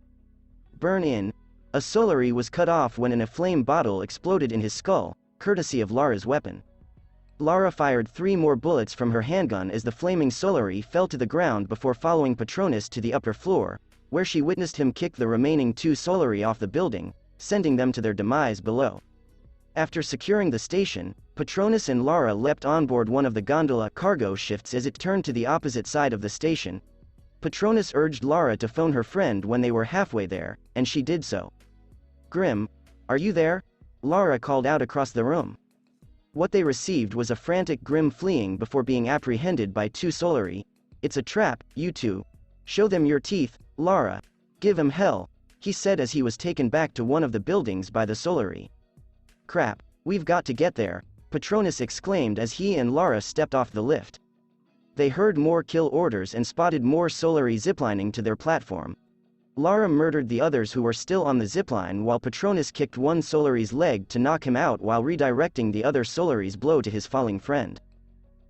"Burn in!" A Solari was cut off when a flame bottle exploded in his skull, courtesy of Lara's weapon. Lara fired 3 more bullets from her handgun as the flaming Solari fell to the ground before following Patronus to the upper floor, where she witnessed him kick the remaining 2 Solari off the building, sending them to their demise below. After securing the station, Patronus and Lara leapt on board one of the gondola cargo shifts as it turned to the opposite side of the station. Patronus urged Lara to phone her friend when they were halfway there, and she did so. "Grim, are you there?" Lara called out across the room. What they received was a frantic Grim fleeing before being apprehended by 2 Solari. "It's a trap, you two. Show them your teeth, Lara. Give 'em hell," he said as he was taken back to one of the buildings by the Solari. "Crap, we've got to get there," Patronus exclaimed as he and Lara stepped off the lift. They heard more kill orders and spotted more Solari ziplining to their platform. Lara murdered the others who were still on the zipline while Patronus kicked one Solari's leg to knock him out while redirecting the other Solari's blow to his falling friend.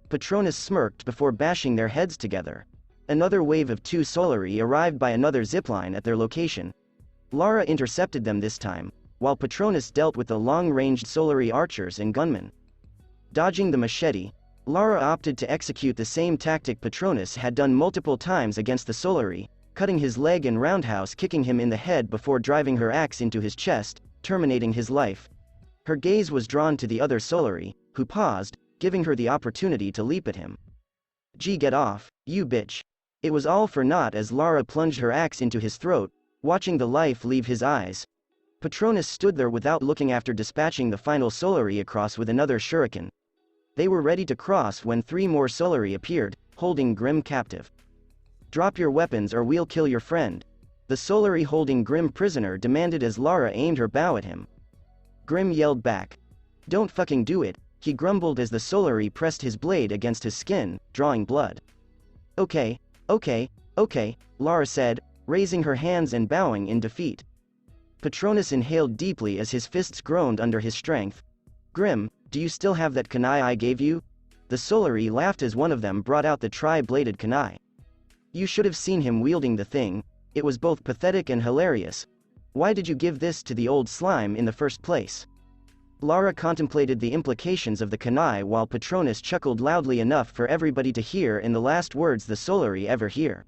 Patronus smirked before bashing their heads together. Another wave of 2 Solari arrived by another zipline at their location. Lara intercepted them this time, while Patronus dealt with the long-ranged Solari archers and gunmen. Dodging the machete, Lara opted to execute the same tactic Patronus had done multiple times against the Solari, cutting his leg and roundhouse kicking him in the head before driving her axe into his chest, terminating his life. Her gaze was drawn to the other Solari, who paused, giving her the opportunity to leap at him. "Gee, get off, you bitch." It was all for naught as Lara plunged her axe into his throat, watching the life leave his eyes. Patronus stood there without looking after dispatching the final Solari across with another shuriken. They were ready to cross when 3 more Solari appeared, holding Grim captive. "Drop your weapons or we'll kill your friend," the Solari holding Grim prisoner demanded as Lara aimed her bow at him. Grim yelled back. "Don't fucking do it," he grumbled as the Solari pressed his blade against his skin, drawing blood. Okay, Lara said, raising her hands and bowing in defeat. Patronus inhaled deeply as his fists groaned under his strength. "Grim, do you still have that kunai I gave you?" The Solari laughed as one of them brought out the tri-bladed kunai. "You should have seen him wielding the thing, it was both pathetic and hilarious. Why did you give this to the old slime in the first place?" Lara contemplated the implications of the kunai while Patronus chuckled loudly enough for everybody to hear in the last words the Solari ever hear.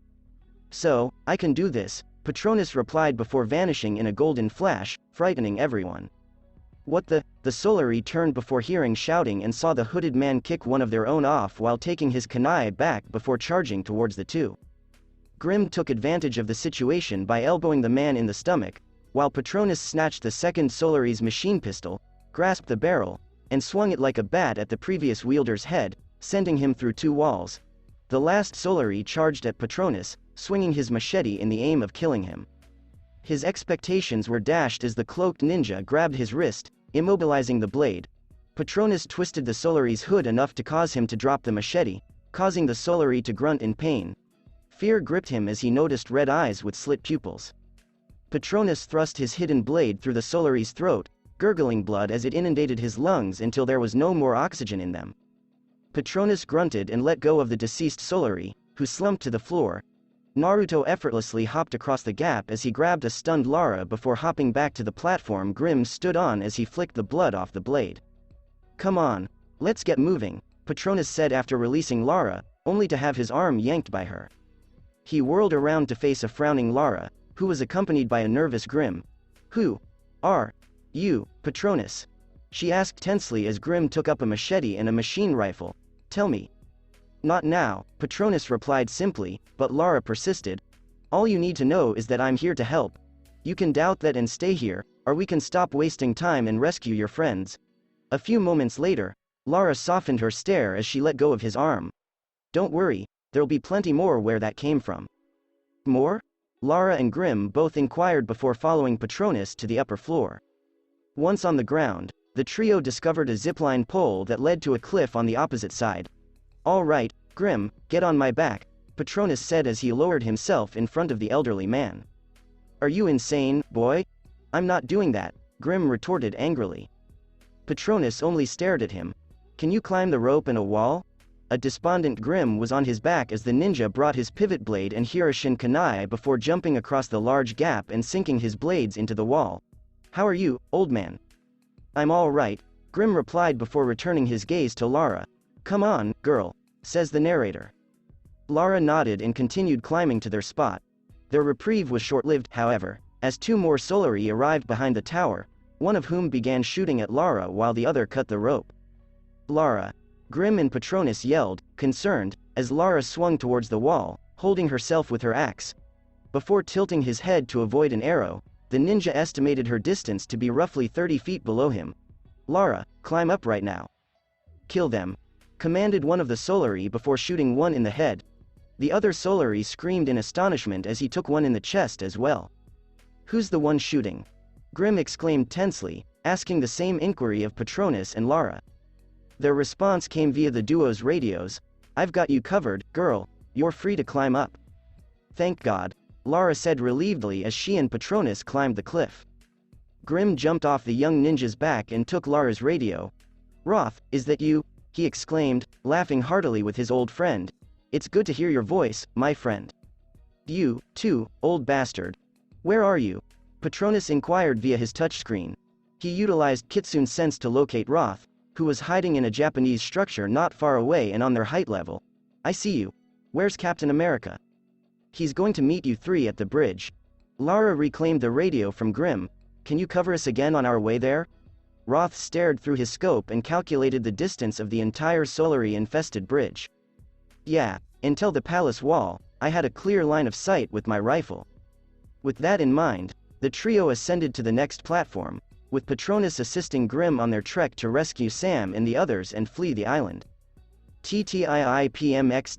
"So, I can do this," Patronus replied before vanishing in a golden flash, frightening everyone. "What the?" The Solari turned before hearing shouting and saw the hooded man kick one of their own off while taking his kunai back before charging towards the 2. Grim took advantage of the situation by elbowing the man in the stomach, while Patronus snatched the second Solari's machine pistol, grasped the barrel, and swung it like a bat at the previous wielder's head, sending him through 2 walls. The last Solari charged at Patronus, swinging his machete in the aim of killing him. His expectations were dashed as the cloaked ninja grabbed his wrist, immobilizing the blade. Patronus twisted the Solari's hood enough to cause him to drop the machete, causing the Solari to grunt in pain. Fear gripped him as he noticed red eyes with slit pupils. Patronus thrust his hidden blade through the Solary's throat, gurgling blood as it inundated his lungs until there was no more oxygen in them. Patronus grunted and let go of the deceased Solary, who slumped to the floor. Naruto effortlessly hopped across the gap as he grabbed a stunned Lara before hopping back to the platform Grimm stood on as he flicked the blood off the blade. "Come on, let's get moving," Patronus said after releasing Lara, only to have his arm yanked by her. He whirled around to face a frowning Lara, who was accompanied by a nervous Grimm. "Who are you, Patronus?" she asked tensely as Grimm took up a machete and a machine rifle. "Tell me." "Not now," Patronus replied simply, but Lara persisted. "All you need to know is that I'm here to help. You can doubt that and stay here, or we can stop wasting time and rescue your friends." A few moments later, Lara softened her stare as she let go of his arm. "Don't worry, there'll be plenty more where that came from." "More?" Lara and Grimm both inquired before following Patronus to the upper floor. Once on the ground, the trio discovered a zipline pole that led to a cliff on the opposite side. "All right, Grimm, get on my back," Patronus said as he lowered himself in front of the elderly man. "Are you insane, boy?" "I'm not doing that," Grimm retorted angrily. Patronus only stared at him. "Can you climb the rope and a wall?" A despondent Grimm was on his back as the ninja brought his pivot blade and Hiroshin Kanai before jumping across the large gap and sinking his blades into the wall. "How are you, old man?" "I'm all right," Grimm replied before returning his gaze to Lara. "Come on, girl," says the narrator. Lara nodded and continued climbing to their spot. Their reprieve was short-lived, however, as two more Solari arrived behind the tower, one of whom began shooting at Lara while the other cut the rope. "Lara!" Grimm and Patronus yelled, concerned, as Lara swung towards the wall, holding herself with her axe. Before tilting his head to avoid an arrow, the ninja estimated her distance to be roughly 30 feet below him. "Lara, climb up right now." "Kill them," commanded one of the Solari before shooting one in the head. The other Solari screamed in astonishment as he took one in the chest as well. "Who's the one shooting?" Grimm exclaimed tensely, asking the same inquiry of Patronus and Lara. Their response came via the duo's radios. "I've got you covered, girl, you're free to climb up." "Thank God," Lara said relievedly as she and Patronus climbed the cliff. Grimm jumped off the young ninja's back and took Lara's radio. "Roth, is that you?" he exclaimed, laughing heartily with his old friend. "It's good to hear your voice, my friend." "You, too, old bastard. Where are you?" Patronus inquired via his touchscreen. He utilized Kitsune Sense to locate Roth, who was hiding in a Japanese structure not far away and on their height level. "I see you. Where's Captain America?" "He's going to meet you three at the bridge." Lara reclaimed the radio from Grimm. "Can you cover us again on our way there?" Roth stared through his scope and calculated the distance of the entire Solari-infested bridge. "Yeah, until the palace wall, I had a clear line of sight with my rifle." With that in mind, the trio ascended to the next platform, with Patronus assisting Grimm on their trek to rescue Sam and the others and flee the island. TTIIPMX.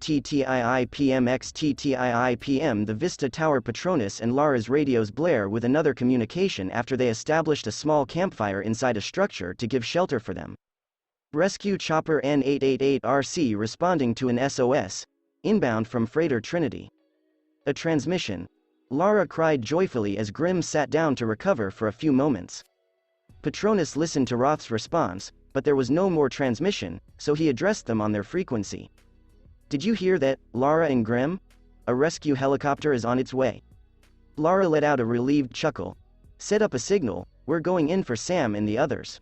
The Vista Tower. Patronus and Lara's radios blare with another communication after they established a small campfire inside a structure to give shelter for them. Rescue Chopper N888RC responding to an SOS. Inbound from Freighter Trinity. A transmission. Lara cried joyfully as Grimm sat down to recover for a few moments. Patronus listened to Roth's response, but there was no more transmission, so he addressed them on their frequency. "Did you hear that, Lara and Grimm? A rescue helicopter is on its way." Lara let out a relieved chuckle. "Set up a signal, we're going in for Sam and the others."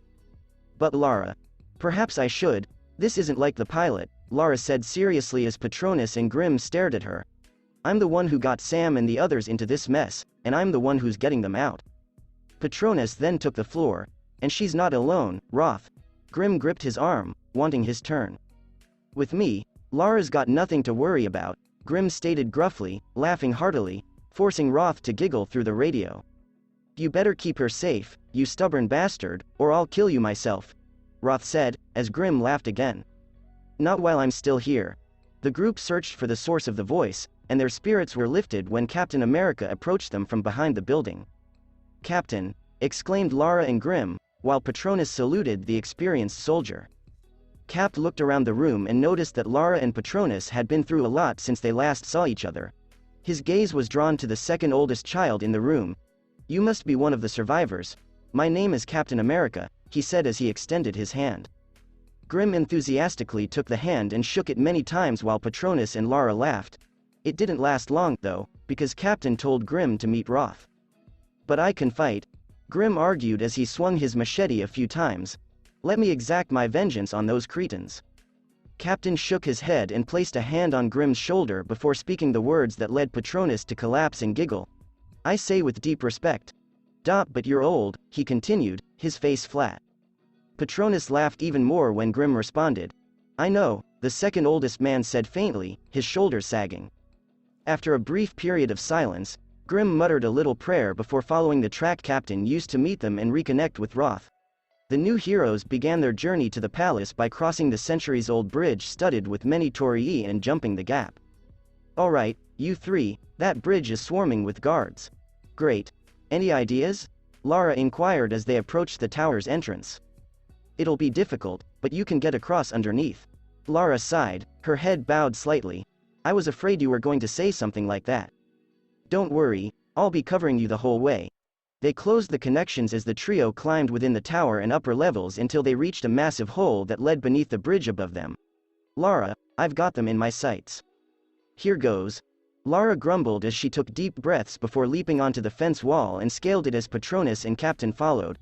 "But Lara, perhaps I should, this isn't like the pilot," Lara said seriously as Patronus and Grimm stared at her. "I'm the one who got Sam and the others into this mess, and I'm the one who's getting them out." Patronus then took the floor. "And she's not alone, Roth." Grimm gripped his arm, wanting his turn. "With me, Lara's got nothing to worry about," Grimm stated gruffly, laughing heartily, forcing Roth to giggle through the radio. "You better keep her safe, you stubborn bastard, or I'll kill you myself," Roth said, as Grimm laughed again. "Not while I'm still here." The group searched for the source of the voice, and their spirits were lifted when Captain America approached them from behind the building. "Captain," exclaimed Lara and Grimm, while Patronus saluted the experienced soldier. Cap looked around the room and noticed that Lara and Patronus had been through a lot since they last saw each other. His gaze was drawn to the second oldest child in the room. You must be one of the survivors. My name is Captain America, he said as he extended his hand. Grimm enthusiastically took the hand and shook it many times while Patronus and Lara laughed. It didn't last long, though, because Captain told Grimm to meet Roth. But I can fight, Grimm argued as he swung his machete a few times. Let me exact my vengeance on those cretins. Captain shook his head and placed a hand on Grimm's shoulder before speaking the words that led Patronus to collapse and giggle. I say with deep respect. But you're old, he continued, his face flat. Patronus laughed even more when Grimm responded. I know, the second oldest man said faintly, his shoulders sagging. After a brief period of silence, Grimm muttered a little prayer before following the track captain used to meet them and reconnect with Roth. The new heroes began their journey to the palace by crossing the centuries-old bridge studded with many torii and jumping the gap. Alright, you three, that bridge is swarming with guards. Great. Any ideas? Lara inquired as they approached the tower's entrance. It'll be difficult, but you can get across underneath. Lara sighed, her head bowed slightly. I was afraid you were going to say something like that. Don't worry, I'll be covering you the whole way. They closed the connections as the trio climbed within the tower and upper levels until they reached a massive hole that led beneath the bridge above them. Lara, I've got them in my sights. Here goes. Lara grumbled as she took deep breaths before leaping onto the fence wall and scaled it as Patronus and Captain followed.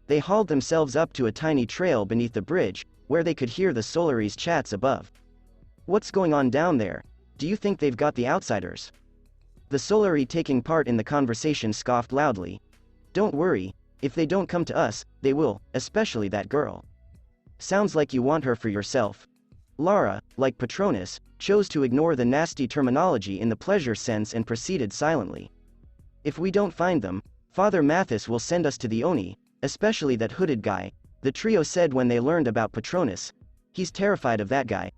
They hauled themselves up to a tiny trail beneath the bridge, where they could hear the Solaris' chats above. What's going on down there? Do you think they've got the outsiders? The Solari taking part in the conversation scoffed loudly. Don't worry, if they don't come to us, they will, especially that girl. Sounds like you want her for yourself. Lara, like Patronus, chose to ignore the nasty terminology in the pleasure sense and proceeded silently. If we don't find them, Father Mathis will send us to the Oni, especially that hooded guy, the trio said when they learned about Patronus. He's terrified of that guy.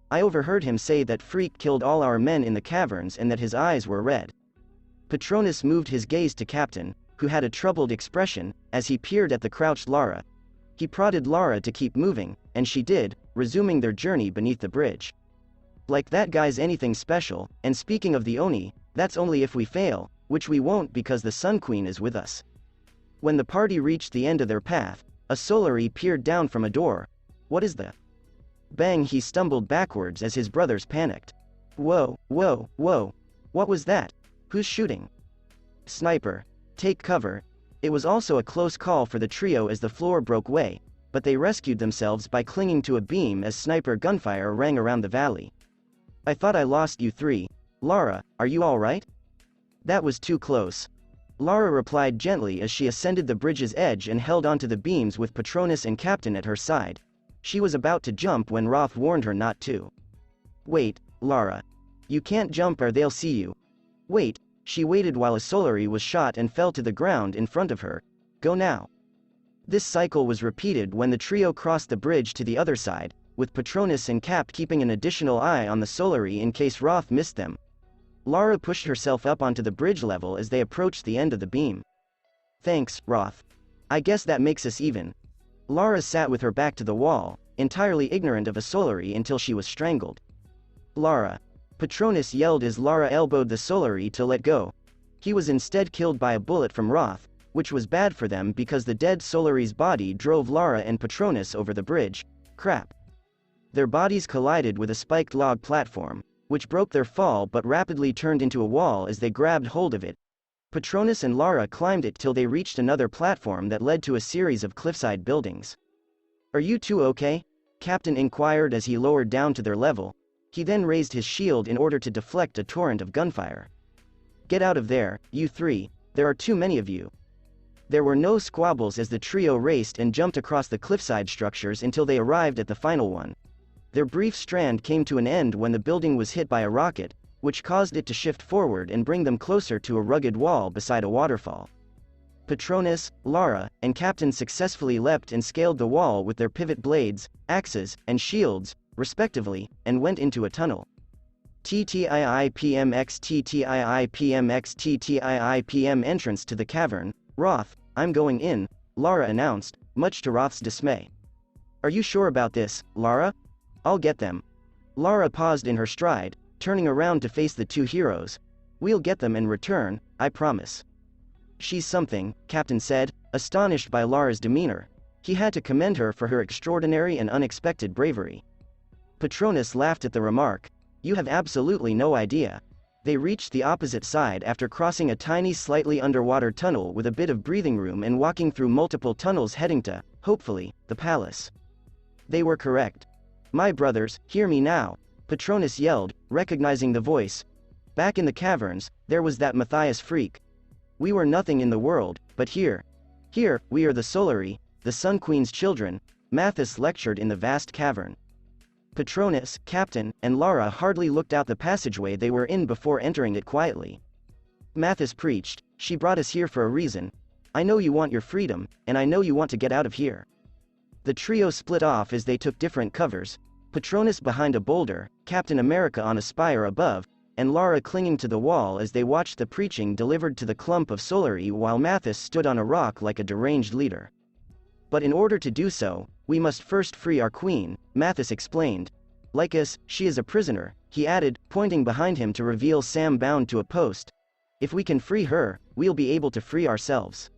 I overheard him say that Freak killed all our men in the caverns and that his eyes were red. Patronus moved his gaze to Captain, who had a troubled expression, as he peered at the crouched Lara. He prodded Lara to keep moving, and she did, resuming their journey beneath the bridge. Like that guy's anything special, and speaking of the Oni, that's only if we fail, which we won't because the Sun Queen is with us. When the party reached the end of their path, a Solari peered down from a door. What is the... Bang, he stumbled backwards as his brothers panicked. Whoa, whoa, whoa. What was that? Who's shooting? Sniper. Take cover. It was also a close call for the trio as the floor broke way, but they rescued themselves by clinging to a beam as sniper gunfire rang around the valley. I thought I lost you three. Lara, are you alright? That was too close. Lara replied gently as she ascended the bridge's edge and held onto the beams with Patronus and Captain at her side. She was about to jump when Roth warned her not to. Wait, Lara. You can't jump or they'll see you. Wait, she waited while a Solari was shot and fell to the ground in front of her. Go now. This cycle was repeated when the trio crossed the bridge to the other side, with Patronus and Cap keeping an additional eye on the Solari in case Roth missed them. Lara pushed herself up onto the bridge level as they approached the end of the beam. Thanks, Roth. I guess that makes us even. Lara sat with her back to the wall, entirely ignorant of a Solari until she was strangled. Lara. Patronus yelled as Lara elbowed the Solari to let go. He was instead killed by a bullet from Roth, which was bad for them because the dead Solari's body drove Lara and Patronus over the bridge. Crap. Their bodies collided with a spiked log platform, which broke their fall but rapidly turned into a wall as they grabbed hold of it. Patronus and Lara climbed it till they reached another platform that led to a series of cliffside buildings. Are you two okay? Captain inquired as he lowered down to their level. He then raised his shield in order to deflect a torrent of gunfire. Get out of there, you three, there are too many of you. There were no squabbles as the trio raced and jumped across the cliffside structures until they arrived at the final one. Their brief strand came to an end when the building was hit by a rocket, which caused it to shift forward and bring them closer to a rugged wall beside a waterfall. Patronus, Lara, and Captain successfully leapt and scaled the wall with their pivot blades, axes, and shields, respectively, and went into a tunnel. TTIIPMX entrance to the cavern. Roth, I'm going in, Lara announced, much to Roth's dismay. Are you sure about this, Lara? I'll get them. Lara paused in her stride, turning around to face the two heroes. We'll get them in return, I promise. She's something, Captain said, astonished by Lara's demeanor. He had to commend her for her extraordinary and unexpected bravery. Patronus laughed at the remark. You have absolutely no idea. They reached the opposite side after crossing a tiny slightly underwater tunnel with a bit of breathing room and walking through multiple tunnels heading to, hopefully, the palace. They were correct. My brothers, hear me now, Patronus yelled, recognizing the voice. Back in the caverns, there was that Matthias freak. We were nothing in the world, but here, we are the Solari, the Sun Queen's children, Mathis lectured in the vast cavern. Patronus, Captain, and Lara hardly looked out the passageway they were in before entering it quietly. Mathis preached, she brought us here for a reason. I know you want your freedom, and I know you want to get out of here. The trio split off as they took different covers, Patronus behind a boulder, Captain America on a spire above, and Lara clinging to the wall as they watched the preaching delivered to the clump of Solari while Mathis stood on a rock like a deranged leader. But in order to do so, we must first free our queen, Mathis explained. Like us, she is a prisoner, he added, pointing behind him to reveal Sam bound to a post. If we can free her, we'll be able to free ourselves.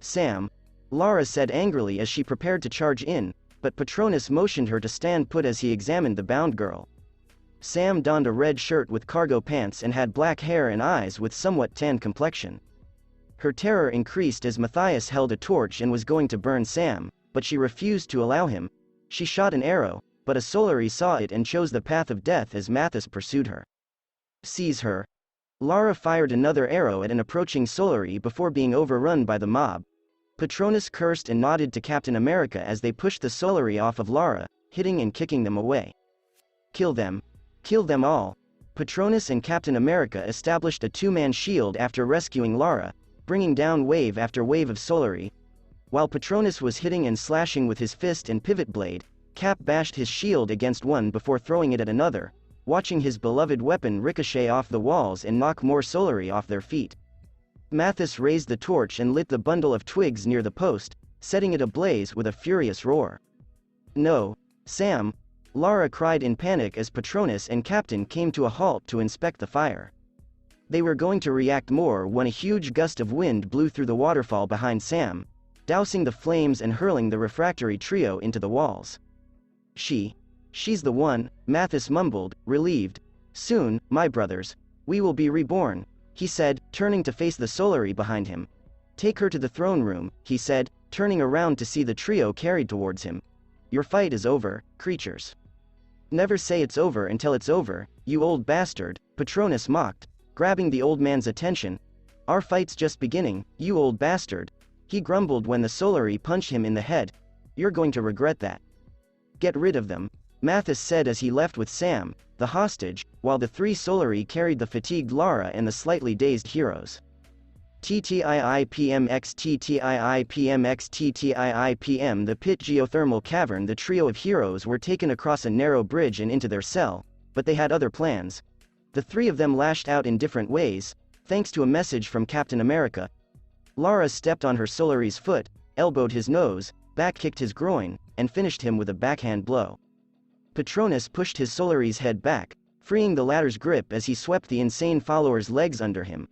Sam, Lara said angrily as she prepared to charge in, but Patronus motioned her to stand put as he examined the bound girl. Sam donned a red shirt with cargo pants and had black hair and eyes with somewhat tan complexion. Her terror increased as Matthias held a torch and was going to burn Sam, but she refused to allow him. She shot an arrow, but a Solari saw it and chose the path of death as Mathis pursued her. Seize her. Lara fired another arrow at an approaching Solari before being overrun by the mob. Patronus cursed and nodded to Captain America as they pushed the Solari off of Lara, hitting and kicking them away. Kill them. Kill them all. Patronus and Captain America established a two-man shield after rescuing Lara, bringing down wave after wave of Solari. While Patronus was hitting and slashing with his fist and pivot blade, Cap bashed his shield against one before throwing it at another, watching his beloved weapon ricochet off the walls and knock more Solari off their feet. Mathis raised the torch and lit the bundle of twigs near the post, setting it ablaze with a furious roar. No, Sam, Lara cried in panic as Patronus and Captain came to a halt to inspect the fire. They were going to react more when a huge gust of wind blew through the waterfall behind Sam, dousing the flames and hurling the refractory trio into the walls. She's the one, Mathis mumbled, relieved. Soon, my brothers, we will be reborn, he said, turning to face the Solari behind him. Take her to the throne room, he said, turning around to see the trio carried towards him. Your fight is over, creatures. Never say it's over until it's over, you old bastard, Patronus mocked, grabbing the old man's attention. Our fight's just beginning, you old bastard, he grumbled when the Solari punched him in the head. You're going to regret that. Get rid of them, Mathis said as he left with Sam, the hostage, while the three Solari carried the fatigued Lara and the slightly dazed heroes. TTIIPMX the pit geothermal cavern. The trio of heroes were taken across a narrow bridge and into their cell, but they had other plans. The three of them lashed out in different ways, thanks to a message from Captain America. Lara stepped on her Solari's foot, elbowed his nose, back-kicked his groin, and finished him with a backhand blow. Patronus pushed his Solari's head back, freeing the latter's grip as he swept the insane follower's legs under him.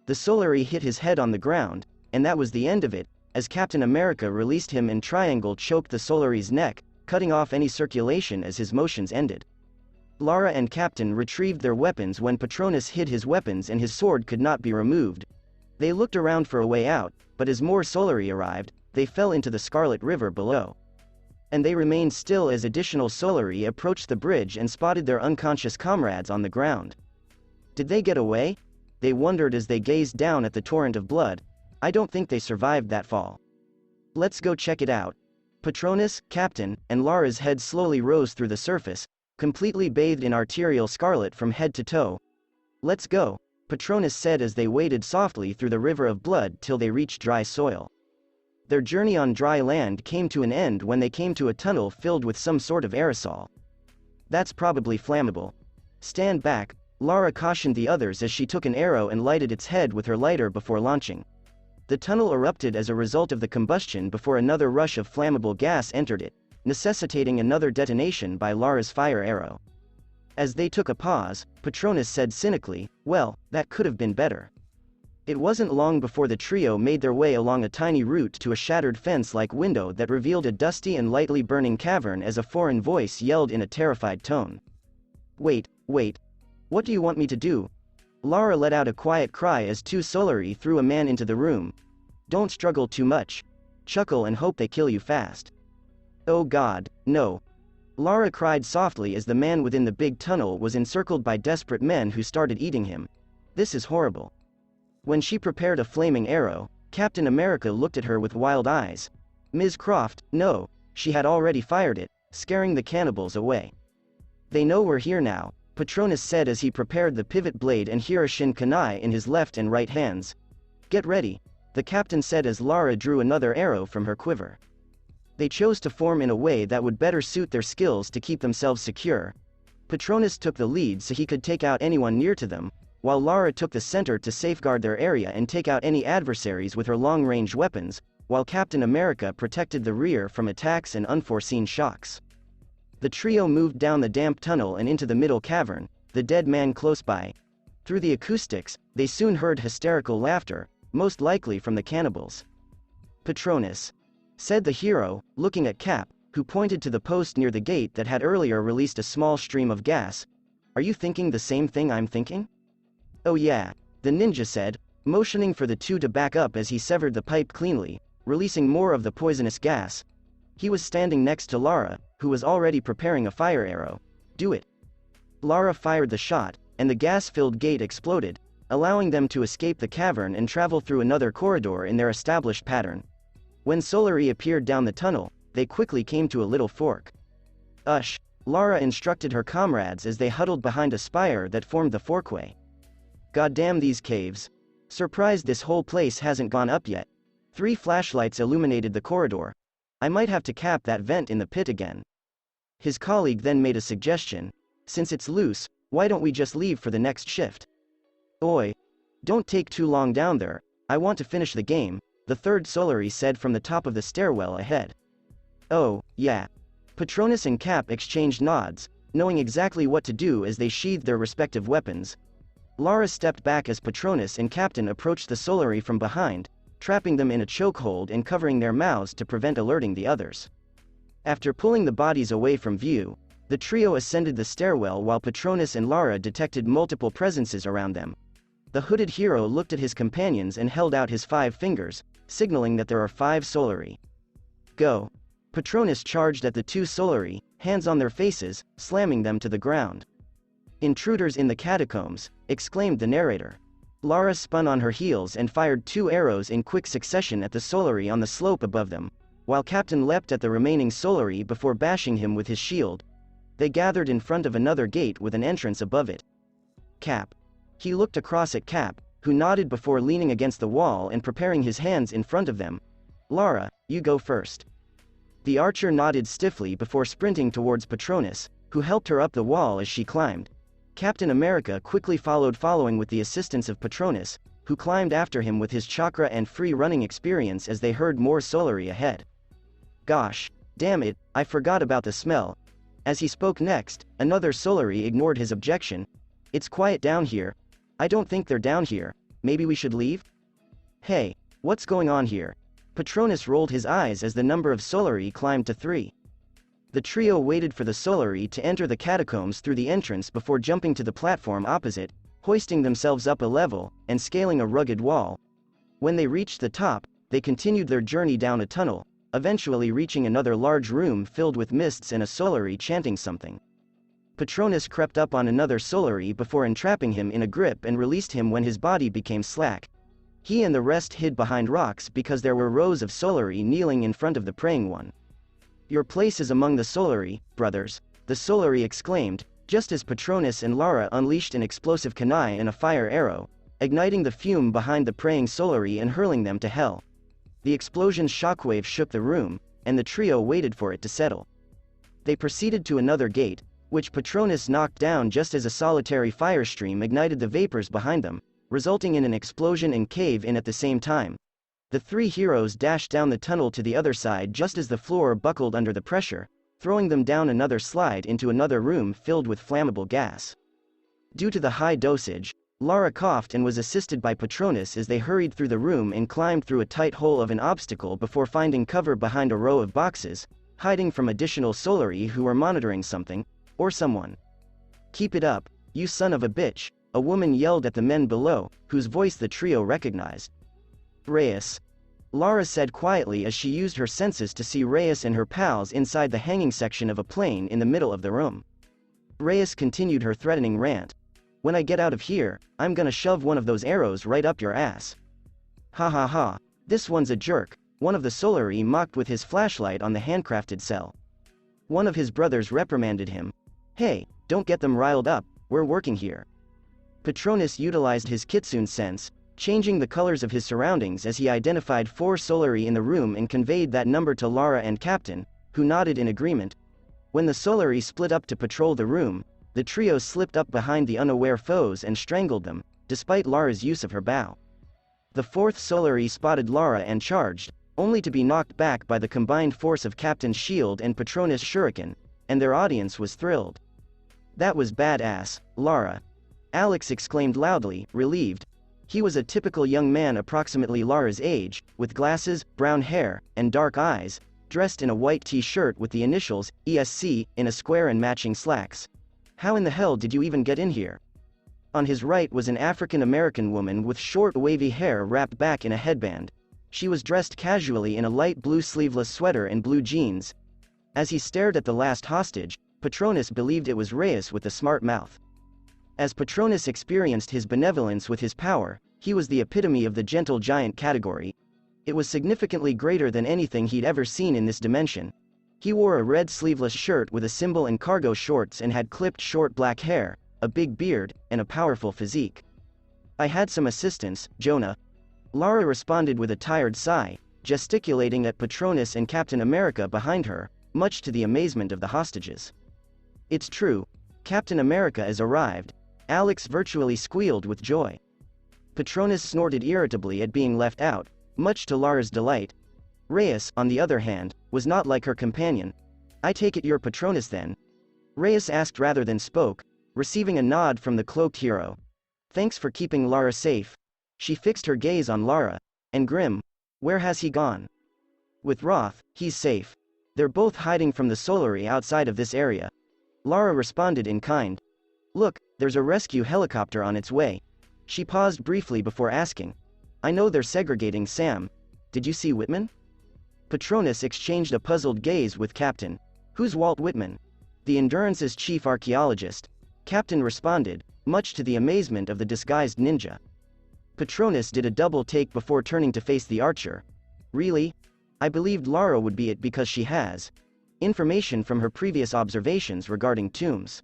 The Solari hit his head on the ground, and that was the end of it, as Captain America released him and triangle choked the Solari's neck, cutting off any circulation as his motions ended. Lara and Captain retrieved their weapons when Patronus hid his weapons and his sword could not be removed. They looked around for a way out, but as more Solari arrived, they fell into the Scarlet River below. And they remained still as additional Solari approached the bridge and spotted their unconscious comrades on the ground. Did they get away? They wondered as they gazed down at the torrent of blood. I don't think they survived that fall. Let's go check it out. Patronus, Captain, and Lara's head slowly rose through the surface, completely bathed in arterial scarlet from head to toe. Let's go, Patronus said as they waded softly through the river of blood till they reached dry soil. Their journey on dry land came to an end when they came to a tunnel filled with some sort of aerosol. That's probably flammable. Stand back, Lara cautioned the others as she took an arrow and lighted its head with her lighter before launching. The tunnel erupted as a result of the combustion before another rush of flammable gas entered it, necessitating another detonation by Lara's fire arrow. As they took a pause, Patronus said cynically, well, that could have been better. It wasn't long before the trio made their way along a tiny route to a shattered fence-like window that revealed a dusty and lightly burning cavern as a foreign voice yelled in a terrified tone. Wait, wait. What do you want me to do? Lara let out a quiet cry as two Solari threw a man into the room. Don't struggle too much. Chuckle and hope they kill you fast. Oh God, no. Lara cried softly as the man within the big tunnel was encircled by desperate men who started eating him. This is horrible. When she prepared a flaming arrow, Captain America looked at her with wild eyes. Ms. Croft, no, she had already fired it, scaring the cannibals away. They know we're here now, Patronus said as he prepared the pivot blade and Hiroshin kunai in his left and right hands. Get ready, the captain said as Lara drew another arrow from her quiver. They chose to form in a way that would better suit their skills to keep themselves secure. Patronus took the lead so he could take out anyone near to them, while Lara took the center to safeguard their area and take out any adversaries with her long-range weapons, while Captain America protected the rear from attacks and unforeseen shocks. The trio moved down the damp tunnel and into the middle cavern, the dead man close by. Through the acoustics, they soon heard hysterical laughter, most likely from the cannibals. Patronus, said the hero, looking at Cap, who pointed to the post near the gate that had earlier released a small stream of gas. Are you thinking the same thing I'm thinking? Oh yeah, the ninja said, motioning for the two to back up as he severed the pipe cleanly, releasing more of the poisonous gas. He was standing next to Lara, who was already preparing a fire arrow. Do it. Lara fired the shot, and the gas-filled gate exploded, allowing them to escape the cavern and travel through another corridor in their established pattern. When Solari appeared down the tunnel, they quickly came to a little fork. Ush, Lara instructed her comrades as they huddled behind a spire that formed the forkway. Goddamn these caves. Surprised this whole place hasn't gone up yet. 3 flashlights illuminated the corridor. I might have to cap that vent in the pit again. His colleague then made a suggestion. Since it's loose, why don't we just leave for the next shift? Oi. Don't take too long down there, I want to finish the game, the third Solari said from the top of the stairwell ahead. Oh, yeah. Patronus and Cap exchanged nods, knowing exactly what to do as they sheathed their respective weapons. Lara stepped back as Patronus and Captain approached the Solari from behind, trapping them in a chokehold and covering their mouths to prevent alerting the others. After pulling the bodies away from view, the trio ascended the stairwell while Patronus and Lara detected multiple presences around them. The hooded hero looked at his companions and held out his 5 fingers, signaling that there are 5 Solari. Go. Patronus charged at the 2 Solari, hands on their faces, slamming them to the ground. Intruders in the catacombs, exclaimed the narrator. Lara spun on her heels and fired 2 arrows in quick succession at the Solari on the slope above them, while Captain leapt at the remaining Solari before bashing him with his shield. They gathered in front of another gate with an entrance above it. Cap. He looked across at Cap, who nodded before leaning against the wall and preparing his hands in front of them. Lara, you go first. The archer nodded stiffly before sprinting towards Patronus, who helped her up the wall as she climbed. Captain America quickly following with the assistance of Patronus, who climbed after him with his chakra and free running experience as they heard more Solari ahead. Gosh, damn it, I forgot about the smell. As he spoke next, another Solari ignored his objection. It's quiet down here. I don't think they're down here, maybe we should leave? Hey, what's going on here? Patronus rolled his eyes as the number of Solari climbed to 3. The trio waited for the Solari to enter the catacombs through the entrance before jumping to the platform opposite, hoisting themselves up a level, and scaling a rugged wall. When they reached the top, they continued their journey down a tunnel, eventually reaching another large room filled with mists and a Solari chanting something. Patronus crept up on another Solari before entrapping him in a grip and released him when his body became slack. He and the rest hid behind rocks because there were rows of Solari kneeling in front of the praying one. Your place is among the Solari, brothers, the Solari exclaimed, just as Patronus and Lara unleashed an explosive kunai and a fire arrow, igniting the fume behind the praying Solari and hurling them to hell. The explosion's shockwave shook the room, and the trio waited for it to settle. They proceeded to another gate, which Patronus knocked down just as a solitary fire stream ignited the vapors behind them, resulting in an explosion and cave-in at the same time. The 3 heroes dashed down the tunnel to the other side just as the floor buckled under the pressure, throwing them down another slide into another room filled with flammable gas. Due to the high dosage, Lara coughed and was assisted by Patronus as they hurried through the room and climbed through a tight hole of an obstacle before finding cover behind a row of boxes, hiding from additional Solari who were monitoring something, or someone. "Keep it up, you son of a bitch," a woman yelled at the men below, whose voice the trio recognized. "Reyes," Lara said quietly as she used her senses to see Reyes and her pals inside the hanging section of a plane in the middle of the room. Reyes continued her threatening rant. "When I get out of here, I'm gonna shove one of those arrows right up your ass." "Ha ha ha, this one's a jerk," one of the Solari mocked with his flashlight on the handcrafted cell. One of his brothers reprimanded him. "Hey, don't get them riled up, we're working here." Patronus utilized his Kitsune Sense, changing the colors of his surroundings as he identified 4 Solari in the room and conveyed that number to Lara and Captain, who nodded in agreement. When the Solari split up to patrol the room, the trio slipped up behind the unaware foes and strangled them, despite Lara's use of her bow. The 4th Solari spotted Lara and charged, only to be knocked back by the combined force of Captain's shield and Patronus' shuriken, and their audience was thrilled. "That was badass, Lara," Alex exclaimed loudly, relieved. He was a typical young man approximately Lara's age, with glasses, brown hair, and dark eyes, dressed in a white t-shirt with the initials, ESC, in a square and matching slacks. "How in the hell did you even get in here?" On his right was an African-American woman with short wavy hair wrapped back in a headband. She was dressed casually in a light blue sleeveless sweater and blue jeans. As he stared at the last hostage, Patronus believed it was Reyes with a smart mouth. As Patronus experienced his benevolence with his power, he was the epitome of the gentle giant category. It was significantly greater than anything he'd ever seen in this dimension. He wore a red sleeveless shirt with a symbol and cargo shorts and had clipped short black hair, a big beard, and a powerful physique. "I had some assistance, Jonah," Lara responded with a tired sigh, gesticulating at Patronus and Captain America behind her, much to the amazement of the hostages. "It's true, Captain America has arrived," Alex virtually squealed with joy. Patronus snorted irritably at being left out, much to Lara's delight. Reyes, on the other hand, was not like her companion. "I take it you're Patronus then?" Reyes asked rather than spoke, receiving a nod from the cloaked hero. "Thanks for keeping Lara safe." She fixed her gaze on Lara, and Grim, "Where has he gone?" With Roth, "He's safe. They're both hiding from the Solari outside of this area." Lara responded in kind. "Look, there's a rescue helicopter on its way." She paused briefly before asking, "I know they're segregating Sam. Did you see Whitman?" Patronus exchanged a puzzled gaze with Captain. "Who's Walt Whitman?" "The Endurance's chief archaeologist," Captain responded, much to the amazement of the disguised ninja. Patronus did a double take before turning to face the archer. "Really? I believed Lara would be it because she has information from her previous observations regarding tombs.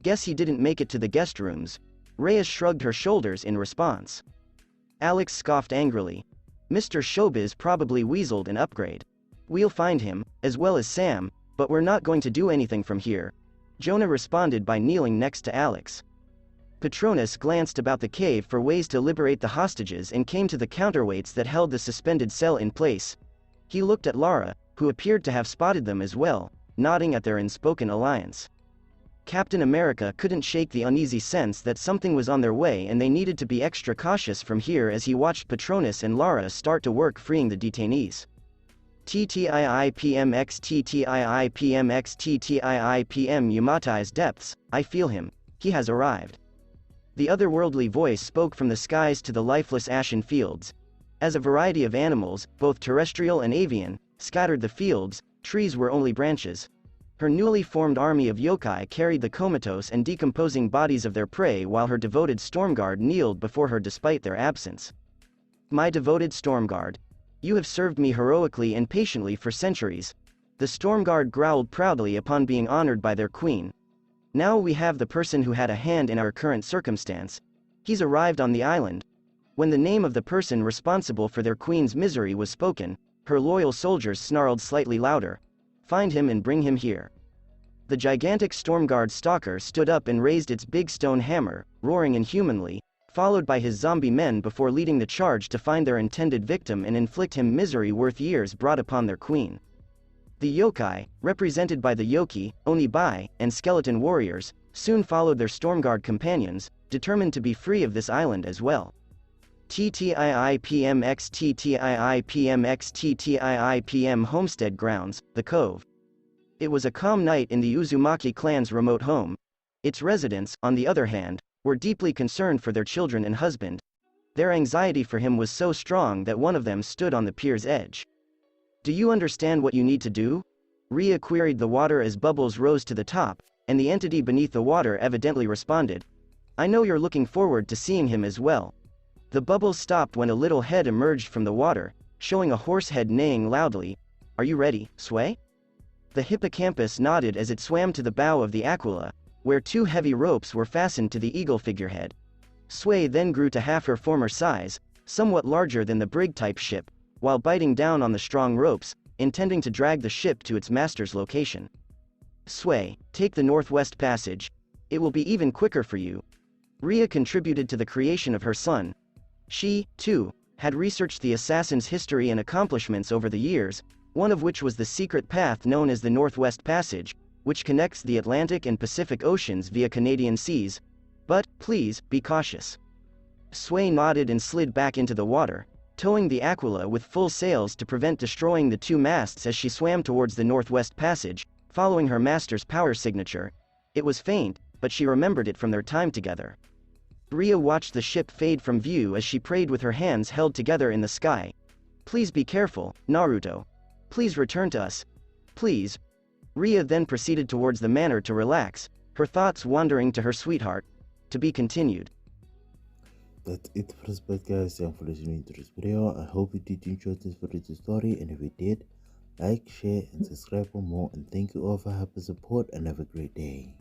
Guess he didn't make it to the guest rooms." Reyes shrugged her shoulders in response. Alex scoffed angrily. "Mr. Showbiz probably weaseled an upgrade. We'll find him, as well as Sam, but we're not going to do anything from here." Jonah responded by kneeling next to Alex. Patronus glanced about the cave for ways to liberate the hostages and came to the counterweights that held the suspended cell in place. He looked at Lara, who appeared to have spotted them as well, nodding at their unspoken alliance. Captain America couldn't shake the uneasy sense that something was on their way and they needed to be extra cautious from here as he watched Patronus and Lara start to work freeing the detainees. TTIIPMX TTIIPMX TTIIPM Yamata's depths, "I feel him. He has arrived." The otherworldly voice spoke from the skies to the lifeless ashen fields. As a variety of animals, both terrestrial and avian, scattered the fields, trees were only branches. Her newly formed army of yokai carried the comatose and decomposing bodies of their prey while her devoted Stormguard kneeled before her despite their absence. "My devoted Stormguard. You have served me heroically and patiently for centuries." The Stormguard growled proudly upon being honored by their queen. "Now we have the person who had a hand in our current circumstance. He's arrived on the island." When the name of the person responsible for their queen's misery was spoken, her loyal soldiers snarled slightly louder. "Find him and bring him here." The gigantic Stormguard stalker stood up and raised its big stone hammer, roaring inhumanly, followed by his zombie men before leading the charge to find their intended victim and inflict him misery worth years brought upon their queen. The yokai, represented by the Yoki, Onibai, and skeleton warriors, soon followed their Stormguard companions, determined to be free of this island as well. TTIIPMX Homestead Grounds, the Cove. It was a calm night in the Uzumaki clan's remote home. Its residents, on the other hand, were deeply concerned for their children and husband. Their anxiety for him was so strong that one of them stood on the pier's edge. "Do you understand what you need to do?" Ria queried the water as bubbles rose to the top, and the entity beneath the water evidently responded. "I know you're looking forward to seeing him as well." The bubbles stopped when a little head emerged from the water, showing a horse head neighing loudly. "Are you ready, Sway?" The hippocampus nodded as it swam to the bow of the Aquila, where 2 heavy ropes were fastened to the eagle figurehead. Sway then grew to half her former size, somewhat larger than the brig-type ship, while biting down on the strong ropes, intending to drag the ship to its master's location. "Sway, take the Northwest Passage. It will be even quicker for you." Ria contributed to the creation of her son. She, too, had researched the assassin's history and accomplishments over the years, one of which was the secret path known as the Northwest Passage, which connects the Atlantic and Pacific Oceans via Canadian seas. "But, please, be cautious." Sway nodded and slid back into the water, towing the Aquila with full sails to prevent destroying the 2 masts as she swam towards the Northwest Passage, following her master's power signature. It was faint, but she remembered it from their time together. Ria watched the ship fade from view as she prayed with her hands held together in the sky. "Please be careful, Naruto. Please return to us. Please." Ria then proceeded towards the manor to relax, her thoughts wandering to her sweetheart. To be continued. That's it for this part, guys. Thanks for listening to this video. I hope you did enjoy this very story, and if you did, like, share, and subscribe for more. And thank you all for helping support, and have a great day.